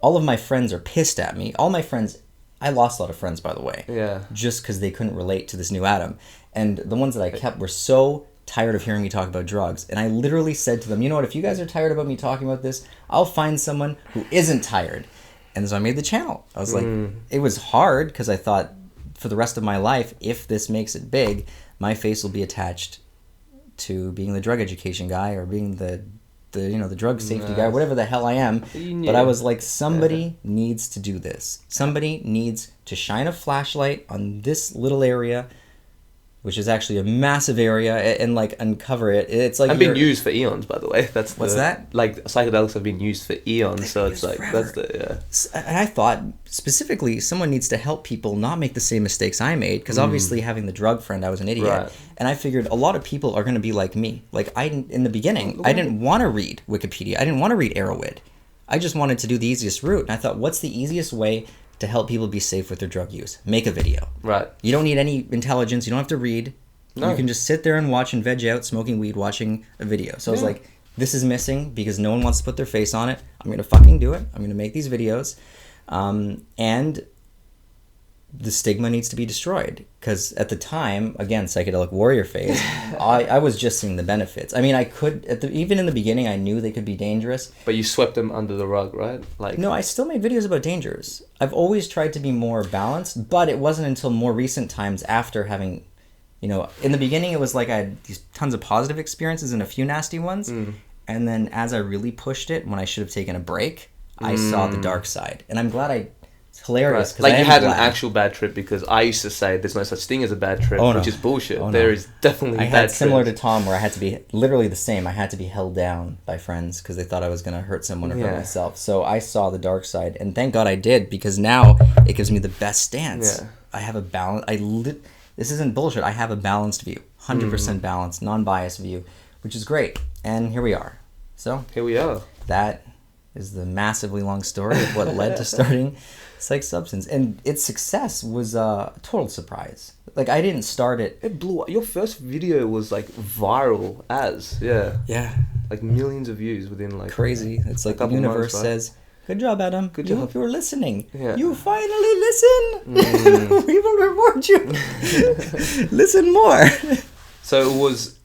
All of my friends are pissed at me. All my friends, I lost a lot of friends, by the way. Yeah. Just because they couldn't relate to this new Adam. And the ones that I kept were so tired of hearing me talk about drugs. And I literally said to them, you know what, if you guys are tired about me talking about this, I'll find someone who isn't tired. And so I made the channel. I was like, it was hard because I thought, for the rest of my life, if this makes it big, my face will be attached to being the drug education guy or being the the drug safety guy, whatever the hell I am. But I was like, somebody needs to do this. Somebody needs to shine a flashlight on this little area, which is actually a massive area, and like uncover it. It's like, and been used for eons, by the way. What's that? Like, psychedelics have been used for eons, so it's like forever. And I thought specifically someone needs to help people not make the same mistakes I made, because obviously having the drug friend, I was an idiot, Right. and I figured a lot of people are going to be like me. Like, in the beginning, I didn't want to read Wikipedia. I didn't want to read Arrowhead. I just wanted to do the easiest route, and I thought, what's the easiest way to help people be safe with their drug use? Make a video. Right. You don't need any intelligence. You don't have to read. No. You can just sit there and watch and veg out, smoking weed, watching a video. So I was like, this is missing because no one wants to put their face on it. I'm going to fucking do it. I'm going to make these videos. And the stigma needs to be destroyed. Because at the time, again, psychedelic warrior phase, I was just seeing the benefits. I mean, I could, even in the beginning, I knew they could be dangerous. But you swept them under the rug, right? Like, no, I still made videos about dangers. I've always tried to be more balanced, but it wasn't until more recent times after having, in the beginning it was like I had these tons of positive experiences and a few nasty ones. And then as I really pushed it, when I should have taken a break, I saw the dark side. And I'm glad it's hilarious. Right. Like, you had an actual bad trip, because I used to say there's no such thing as a bad trip, which is bullshit. There is definitely bad trips. I had similar to Tom, where I had to be literally the same. I had to be held down by friends because they thought I was going to hurt someone or hurt myself. So I saw the dark side, and thank God I did, because now it gives me the best stance. I have a balance. This isn't bullshit. I have a balanced view, 100% balanced, non-biased view, which is great. And here we are. So here we are. That is the massively long story of what led to starting PsychedSubstance, and its success was a total surprise. Like, I didn't start it. It blew up. Your first video was like viral like millions of views within like crazy. It's like the universe says, "Good job, Adam. Good job. Hope you were listening. Yeah. You finally listen. We will reward you. Listen more." So it was.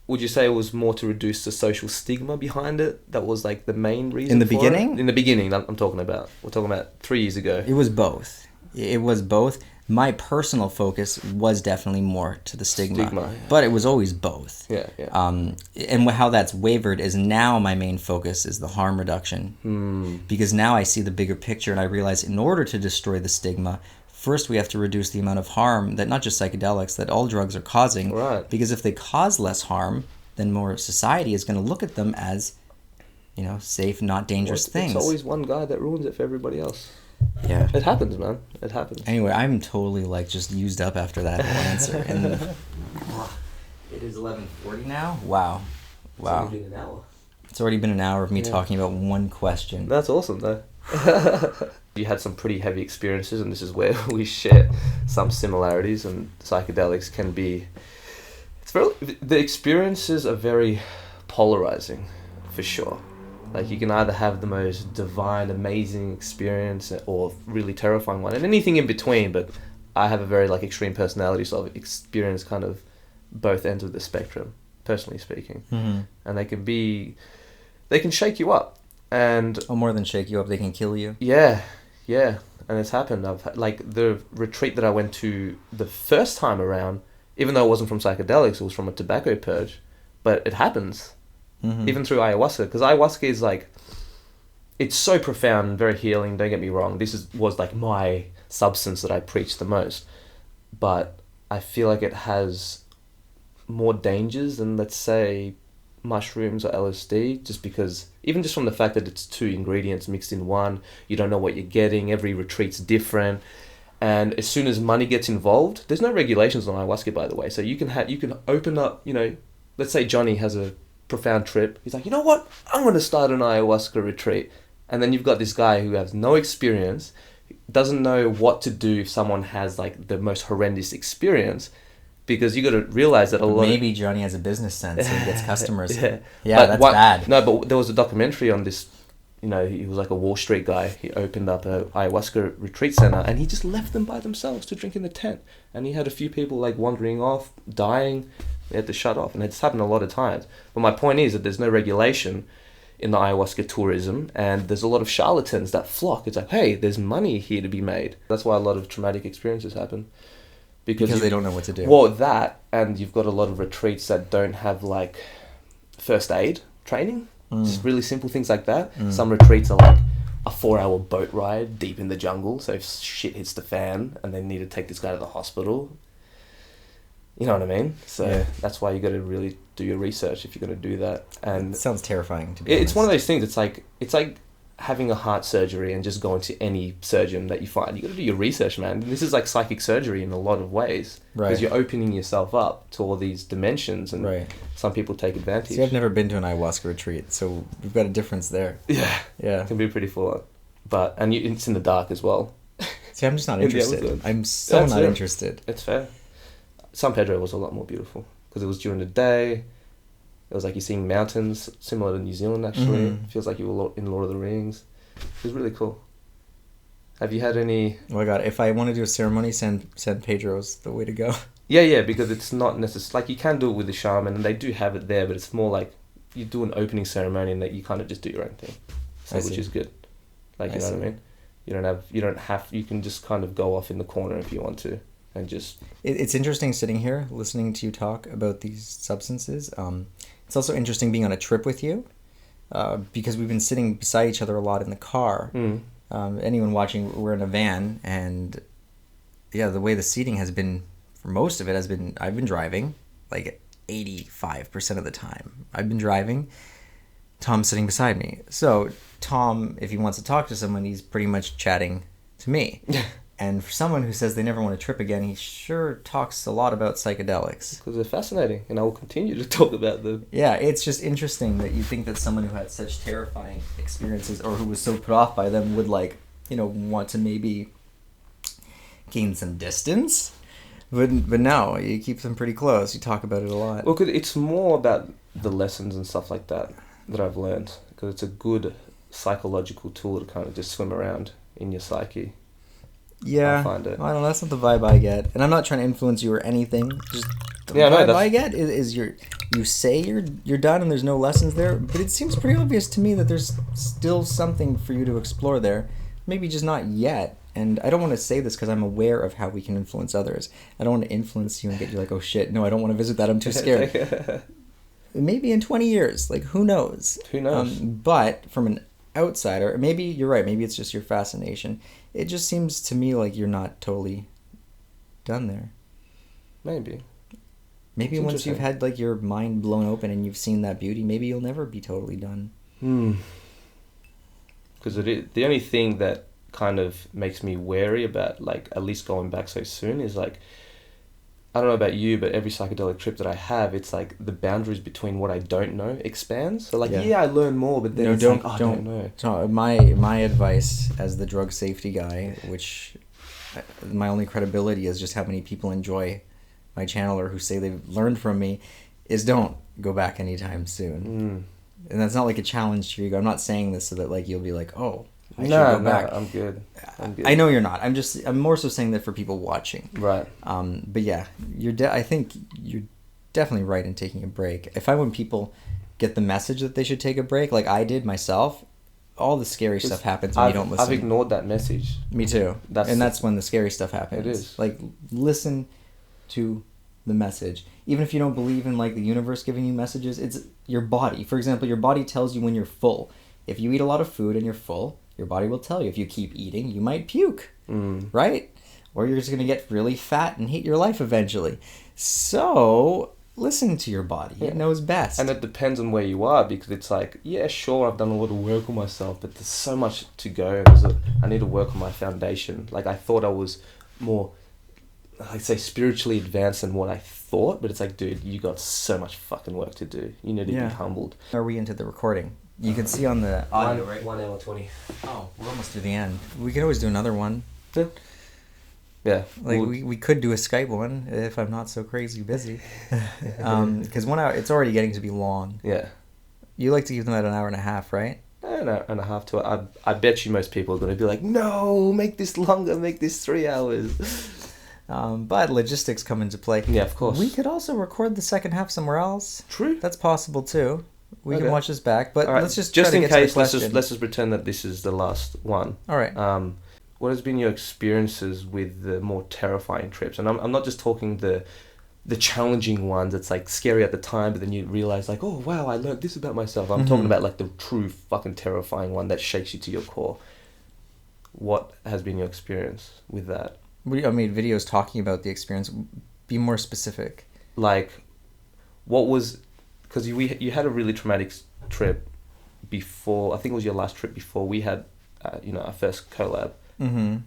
Would you say it was more to reduce the social stigma behind it? That was like the main reason. In the beginning? In the beginning, I'm talking about. We're talking about 3 years ago. It was both. My personal focus was definitely more to the stigma. But it was always both. Yeah. And how that's wavered is now my main focus is the harm reduction. Because now I see the bigger picture, and I realize in order to destroy the stigma, first, we have to reduce the amount of harm that not just psychedelics, that all drugs are causing. Right. Because if they cause less harm, then more society is going to look at them as, safe, not dangerous things. It's always one guy that ruins it for everybody else. Yeah. It happens, man. It happens. Anyway, I'm totally just used up after that whole answer. And it is 11:40 now? Wow. It's only been an hour. It's already been an hour of me talking about one question. That's awesome, though. You had some pretty heavy experiences, and this is where we share some similarities, and psychedelics can be... The experiences are very polarizing, for sure. Like, you can either have the most divine, amazing experience, or really terrifying one, and anything in between, but I have a very, extreme personality, so I've experienced kind of both ends of the spectrum, personally speaking. And they can shake you up. And more than shake you up, they can kill you. Yeah, and it's happened. I've the retreat that I went to the first time around, even though it wasn't from psychedelics, it was from a tobacco purge, but it happens, even through ayahuasca, because ayahuasca is it's so profound and very healing. Don't get me wrong. This was my substance that I preach the most, but I feel like it has more dangers than, let's say, mushrooms or LSD, just because, even just from the fact that it's 2 ingredients mixed in one, you don't know what you're getting, every retreat's different, and as soon as money gets involved, there's no regulations on ayahuasca, by the way, so you can open up, let's say Johnny has a profound trip, he's like, you know what, I'm going to start an ayahuasca retreat, and then you've got this guy who has no experience, doesn't know what to do if someone has the most horrendous experience, because you got to realize that maybe Johnny has a business sense and gets customers. Yeah, that's bad. No, but there was a documentary on this. He was like a Wall Street guy. He opened up a ayahuasca retreat center, and he just left them by themselves to drink in the tent. And he had a few people wandering off, dying. They had to shut off, and it's happened a lot of times. But my point is that there's no regulation in the ayahuasca tourism, and there's a lot of charlatans that flock. It's like, hey, there's money here to be made. That's why a lot of traumatic experiences happen. Because they don't know what to do. Well, that, and you've got a lot of retreats that don't have first aid training. Just really simple things like that. Some retreats are like a 4-hour boat ride deep in the jungle, so if shit hits the fan and they need to take this guy to the hospital, you know what I mean? So that's why you got to really do your research if you're going to do that. And it sounds terrifying to be honest. It's one of those things. It's like having a heart surgery and just going to any surgeon that you find. You got to do your research, man. This is like psychic surgery in a lot of ways, because you're opening yourself up to all these dimensions, and some people take advantage. See, I've never been to an ayahuasca retreat, so we've got a difference there. Yeah, it can be pretty full on, but it's in the dark as well. See, I'm just not interested. I'm so not interested. It's fair. San Pedro was a lot more beautiful because it was during the day. It was like you're seeing mountains, similar to New Zealand actually. It feels like you were in Lord of the Rings. It was really cool. Have you had any... Oh my god, if I want to do a ceremony, San Pedro's the way to go. Yeah, because it's not necessary. Like, you can do it with the shaman, and they do have it there, but it's more like you do an opening ceremony and that you kind of just do your own thing. So, which is good. Like, you know what I mean? You can just kind of go off in the corner if you want to, and just... It's interesting sitting here, listening to you talk about these substances. It's also interesting being on a trip with you, because we've been sitting beside each other a lot in the car. Anyone watching, we're in a van, and the way the seating has been, for most of it, has been, I've been driving, like 85% of the time. I've been driving, Tom's sitting beside me. So Tom, if he wants to talk to someone, he's pretty much chatting to me. And for someone who says they never want to trip again, he sure talks a lot about psychedelics. Because they're fascinating, and I will continue to talk about them. Yeah, it's just interesting that you think that someone who had such terrifying experiences, or who was so put off by them, would want to maybe gain some distance. But no, you keep them pretty close. You talk about it a lot. Well, cause it's more about the lessons and stuff like that I've learned. Because it's a good psychological tool to kind of just swim around in your psyche. Yeah, I find it. I don't know, that's not the vibe I get. And I'm not trying to influence you or anything. Just the vibe I get is you say you're done and there's no lessons there, but it seems pretty obvious to me that there's still something for you to explore there. Maybe just not yet. And I don't want to say this because I'm aware of how we can influence others. I don't want to influence you and get you like, oh shit, no, I don't want to visit that, I'm too scared. Maybe in 20 years, like, who knows? Who knows? But from an outsider, maybe you're right, maybe it's just your fascination. It just seems to me like you're not totally done there. Maybe once you've had like your mind blown open and you've seen that beauty, maybe you'll never be totally done. Because the only thing that kind of makes me wary about, like, at least going back so soon is, like, I don't know about you, but every psychedelic trip that I have, it's like the boundaries between what I don't know expands. So, like, I learn more, but then I don't know. So my advice as the drug safety guy, which my only credibility is just how many people enjoy my channel or who say they've learned from me, is don't go back anytime soon. And that's not like a challenge to your ego. I'm not saying this so that like you'll be like, oh, I should go back. I'm good. I know you're not. I'm more so saying that for people watching. Right. But yeah, I think you're definitely right in taking a break. If I want people get the message that they should take a break, like I did myself, all the scary stuff happens when you don't listen. I've ignored that message. Me too. That's when the scary stuff happens. It is. Like, listen to the message. Even if you don't believe in like the universe giving you messages, it's your body. For example, your body tells you when you're full. If you eat a lot of food and you're full, your body will tell you. If you keep eating, you might puke, right? Or you're just going to get really fat and hate your life eventually. So, listen to your body. It knows best. And it depends on where you are, because it's like, yeah, sure, I've done a lot of work on myself, but there's so much to go. I need to work on my foundation. Like, I thought I was more, I'd say, spiritually advanced than what I thought, but it's like, dude, you got so much fucking work to do. You need to be humbled. Are we into the recording? You can see on the audio, right? 1 hour 20. Oh, we're almost to the end. We could always do another one. Yeah. Like, we could do a Skype one if I'm not so crazy busy. Because 1 hour, it's already getting to be long. Yeah. You like to keep them at an hour and a half, right? An hour and a half to it. I bet you most people are going to be like, no, make this longer, make this 3 hours. But logistics come into play. Yeah, of course. We could also record the second half somewhere else. True. That's possible too. We can watch this back, but right. let's just in try to case, to the let's just pretend that this is the last one. All right. What has been your experiences with the more terrifying trips? And I'm not just talking the the challenging ones. It's like scary at the time, but then you realize like, oh wow, I learned this about myself. I'm talking about like the true fucking terrifying one that shakes you to your core. What has been your experience with that? I mean, videos talking about the experience. Be more specific. Like, what was, because you had a really traumatic trip before. I think it was your last trip before we had, our first collab. Mm-hmm.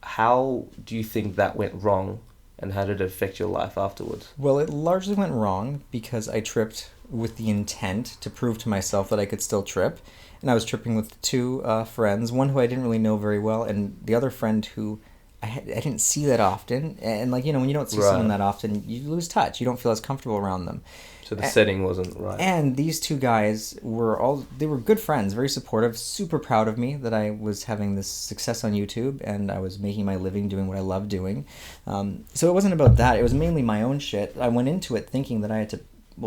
How do you think that went wrong, and how did it affect your life afterwards? Well, it largely went wrong because I tripped with the intent to prove to myself that I could still trip. And I was tripping with two friends, one who I didn't really know very well, and the other friend who I didn't see that often. And like, when you don't see someone that often, you lose touch. You don't feel as comfortable around them. So the setting wasn't right. And these two guys were good friends, very supportive, super proud of me that I was having this success on YouTube and I was making my living doing what I love doing. So it wasn't about that. It was mainly my own shit. I went into it thinking that I had to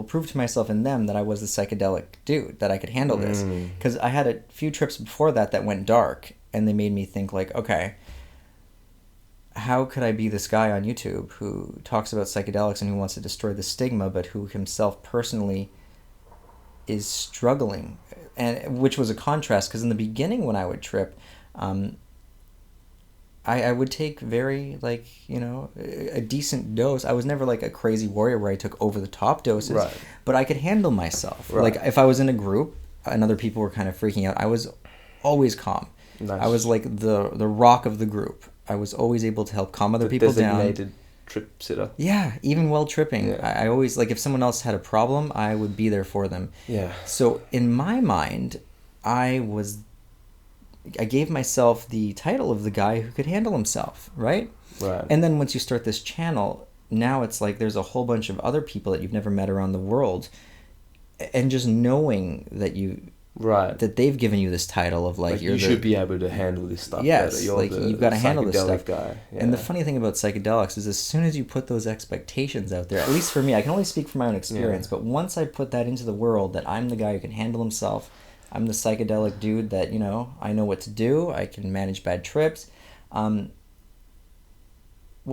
prove to myself and them that I was the psychedelic dude, that I could handle this. Because I had a few trips before that went dark, and they made me think like, okay, how could I be this guy on YouTube who talks about psychedelics and who wants to destroy the stigma, but who himself personally is struggling? And which was a contrast, because in the beginning when I would trip, I would take very, like, a decent dose. I was never like a crazy warrior where I took over the top doses, but I could handle myself. Like if I was in a group and other people were kind of freaking out, I was always calm. Nice. I was like the rock of the group. I was always able to help calm other people down. Designated trip sitter. Yeah, even while tripping. Yeah. I always, like, if someone else had a problem, I would be there for them. Yeah. So in my mind, I gave myself the title of the guy who could handle himself, right? Right. And then once you start this channel, now it's like there's a whole bunch of other people that you've never met around the world. And just knowing that that they've given you this title of like you should be able to handle this stuff. Yes, better. You're like you've got to handle this stuff. Guy. Yeah. And the funny thing about psychedelics is as soon as you put those expectations out there, at least for me, I can only speak from my own experience, but once I put that into the world, that I'm the guy who can handle himself, I'm the psychedelic dude that, I know what to do, I can manage bad trips. Well,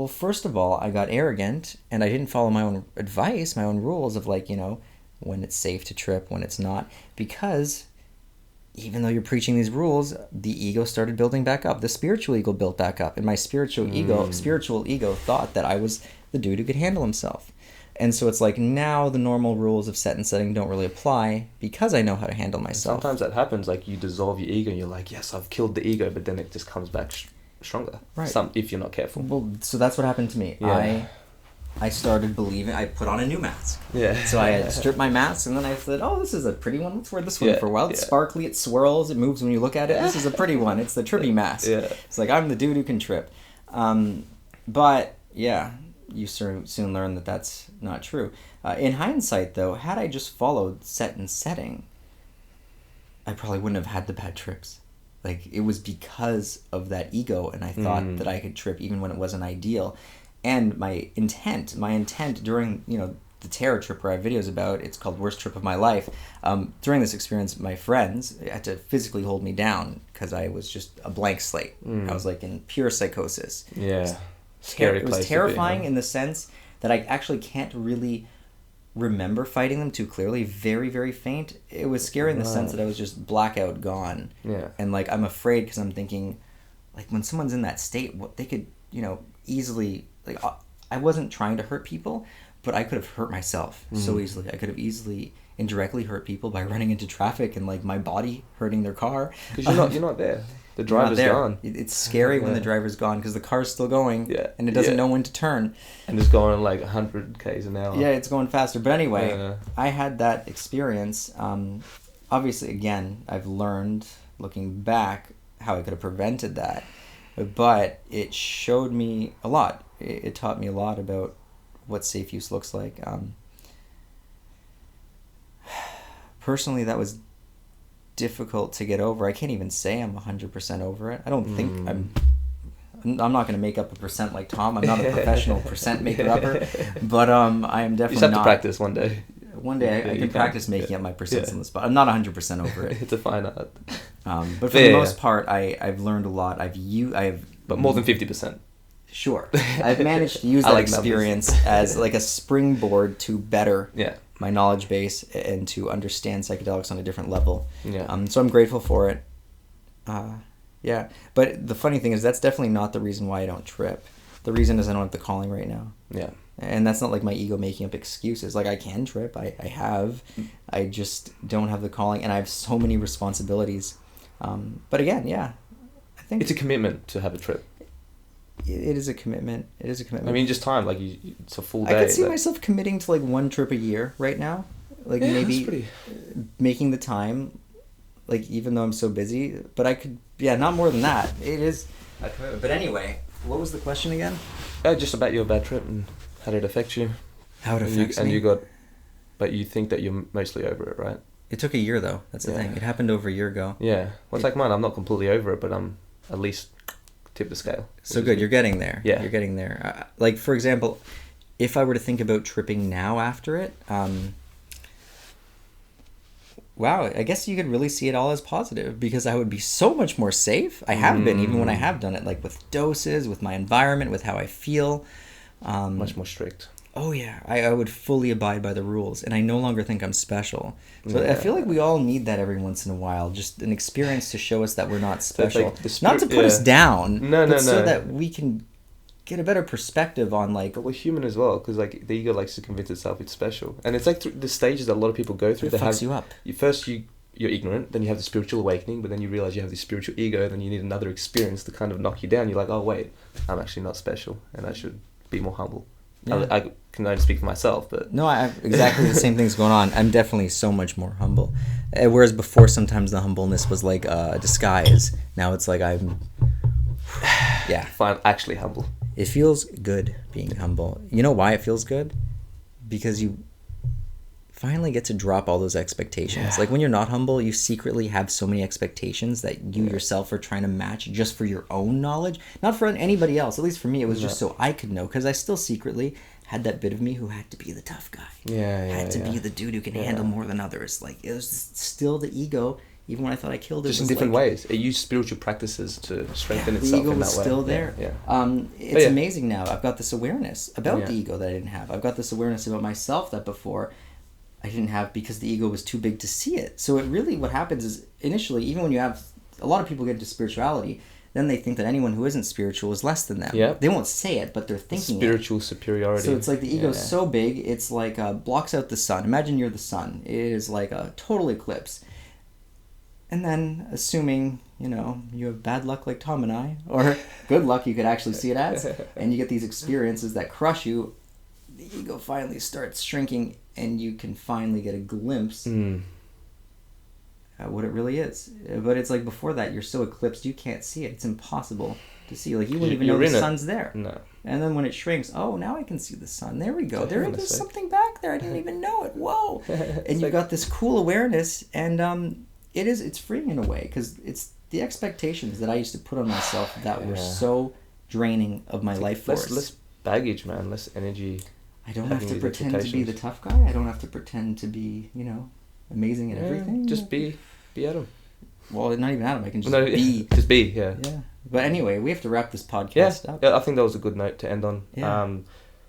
first of all, I got arrogant and I didn't follow my own advice, my own rules of like, when it's safe to trip, when it's not, because even though you're preaching these rules, the ego started building back up. The spiritual ego built back up. And my spiritual ego thought that I was the dude who could handle himself. And so it's like now the normal rules of set and setting don't really apply because I know how to handle myself. Sometimes that happens, like you dissolve your ego and you're like, yes, I've killed the ego, but then it just comes back stronger. Right. If you're not careful. Well, so that's what happened to me. Yeah. I started believing, I put on a new mask. Yeah. So I had stripped my mask and then I said, oh, this is a pretty one. Let's wear this one for a while. It's sparkly, it swirls, it moves when you look at it. This is a pretty one. It's the trippy mask. Yeah. It's like, I'm the dude who can trip. But, yeah, you soon learn that that's not true. In hindsight, though, had I just followed set and setting, I probably wouldn't have had the bad trips. Like, it was because of that ego, and I thought that I could trip even when it wasn't ideal. And my intent during, the terror trip where I have videos about, it's called Worst Trip of My Life. During this experience, my friends had to physically hold me down because I was just a blank slate. I was like in pure psychosis. Yeah. It was terrifying in the sense that I actually can't really remember fighting them too clearly. Very, very faint. It was scary in the sense that I was just blackout gone. Yeah. And like I'm afraid because I'm thinking, like when someone's in that state, what they could, easily, like I wasn't trying to hurt people, but I could have hurt myself so easily. I could have easily indirectly hurt people by running into traffic and like my body hurting their car. Because you're not there. The driver's gone. It's scary when the driver's gone because the car's still going and it doesn't know when to turn. And it's going like 100 k's an hour. Yeah, it's going faster. But anyway, I had that experience. Obviously, again, I've learned, looking back, how I could have prevented that. But it showed me a lot. It taught me a lot about what safe use looks like. Personally, that was difficult to get over. I can't even say I'm 100% over it. I don't think I'm not going to make up a percent like Tom. I'm not a professional percent maker-upper, but I am definitely not. You just have to practice one day. One day I can practice making up my percents on the spot. I'm not 100% over it. It's a fine art. But for the most part, I've learned a lot. But more than 50%. Sure. I've managed to use that experience as like a springboard to better my knowledge base and to understand psychedelics on a different level. Yeah. So I'm grateful for it. Yeah. But the funny thing is that's definitely not the reason why I don't trip. The reason is I don't have the calling right now. Yeah. And that's not like my ego making up excuses. Like I can trip. I have. I just don't have the calling, and I have so many responsibilities. But again, yeah. I think it's a commitment to have a trip. It is a commitment. It is a commitment. I mean, just time. Like, it's a full day. I could see myself committing to like one trip a year right now. Like maybe making the time, like even though I'm so busy. But I could, not more than that. It is a commitment. But anyway, what was the question again? Just about your bad trip and how did it affect you. How it affects me. But you think that you're mostly over it, right? It took a year though. That's the thing. It happened over a year ago. Yeah. Well, it's like mine. I'm not completely over it, but I'm at least tip the scale. So good. You're getting there. Yeah. You're getting there. Like, for example, if I were to think about tripping now after it, wow, I guess you could really see it all as positive because I would be so much more safe. I have been, even when I have done it, like with doses, with my environment, with how I feel. Much more strict. Oh, yeah. I would fully abide by the rules, and I no longer think I'm special. So I feel like we all need that every once in a while, just an experience to show us that we're not special. Like not to put us down, but so that we can get a better perspective on, like... But we're human as well, because like the ego likes to convince itself it's special. And it's like the stages that a lot of people go through. It fucks you up. You're ignorant, then you have the spiritual awakening, but then you realize you have this spiritual ego, then you need another experience to kind of knock you down. You're like, oh, wait, I'm actually not special, and I should be more humble. Yeah. I can only speak for myself, but... No, I have exactly the same thing's going on. I'm definitely so much more humble. Whereas before, sometimes the humbleness was like a disguise. Now it's like I'm... Yeah. Fine, actually humble. It feels good being humble. You know why it feels good? Because you finally get to drop all those expectations. Yeah. Like when you're not humble, you secretly have so many expectations that you yourself are trying to match just for your own knowledge. Not for anybody else. At least for me, it was just so I could know. Because I still secretly had that bit of me who had to be the tough guy. Had to be the dude who can handle more than others. Like it was still the ego, even when I thought I killed it. Just in different ways. It used spiritual practices to strengthen itself in that way. The ego was still there. It's amazing now. I've got this awareness about the ego that I didn't have. I've got this awareness about myself that before I didn't have because the ego was too big to see it. So it really, what happens is initially, even when you have, a lot of people get into spirituality, then they think that anyone who isn't spiritual is less than them. They won't say it, but they're thinking spiritual superiority. So it's like the ego is so big, it's like blocks out the sun. Imagine you're the sun. It is like a total eclipse. And then, assuming, you have bad luck like Tom and I, or good luck you could actually see it as, and you get these experiences that crush you, the ego finally starts shrinking, and you can finally get a glimpse at what it really is. But it's like before that, you're so eclipsed, you can't see it. It's impossible to see. Like, you wouldn't even know the sun's there. No. And then when it shrinks, oh, now I can see the sun. There we go. There's something back there. I didn't even know it. Whoa. And you got this cool awareness, and it's freeing in a way, because it's the expectations that I used to put on myself that were so draining of my life force. Less baggage, man. Less energy. I don't have to pretend to be the tough guy. I don't have to pretend to be, amazing at everything. Just be Adam. Well, not even Adam. I can just be. Just be, yeah. But anyway, we have to wrap this podcast up. Yeah, I think that was a good note to end on. Yeah.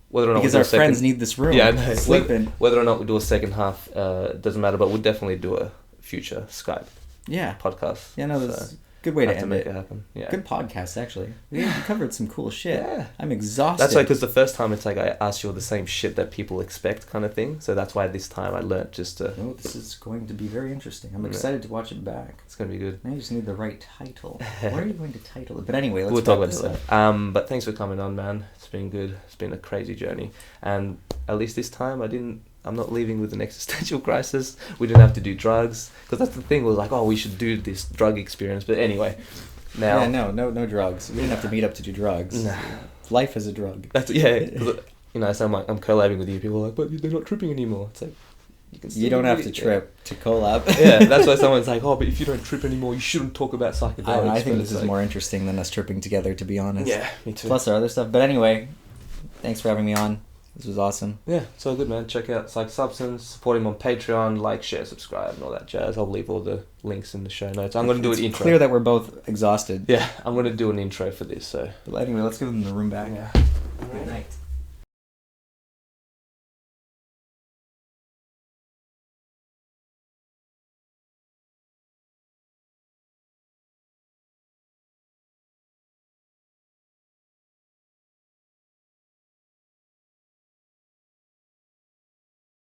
Whether or not because our friends need this room. Yeah, sleeping. Whether or not we do a second half doesn't matter, but we'll definitely do a future Skype podcast. Yeah, no, that's a good way to end make it happen. Yeah. Good podcast, actually. We covered some cool shit. Yeah. I'm exhausted. That's why, because the first time it's like I asked you all the same shit that people expect kind of thing. So that's why this time I learnt just to... Oh, this is going to be very interesting. I'm excited to watch it back. It's going to be good. I just need the right title. What are you going to title it? But anyway, we'll talk about it. But thanks for coming on, man. It's been good. It's been a crazy journey. And at least this time I'm not leaving with an existential crisis. We didn't have to do drugs. Because that's the thing, was like, oh, we should do this drug experience. But anyway, now... Yeah, no drugs. We didn't have to meet up to do drugs. No. Life is a drug. So I'm collabing with you. People are like, but they're not tripping anymore. It's like... You don't have to trip to collab. Yeah, that's why someone's like, oh, but if you don't trip anymore, you shouldn't talk about psychedelics. I think this is more interesting than us tripping together, to be honest. Yeah, me too. Plus our other stuff. But anyway, thanks for having me on. This was awesome. Yeah, it's all good, man. Check out PsychedSubstance. Support him on Patreon. Like, share, subscribe, and all that jazz. I'll leave all the links in the show notes. I'm going to do an intro. It's clear that we're both exhausted. Yeah, I'm going to do an intro for this. So. But anyway, let's give them the room back. Yeah. Good night.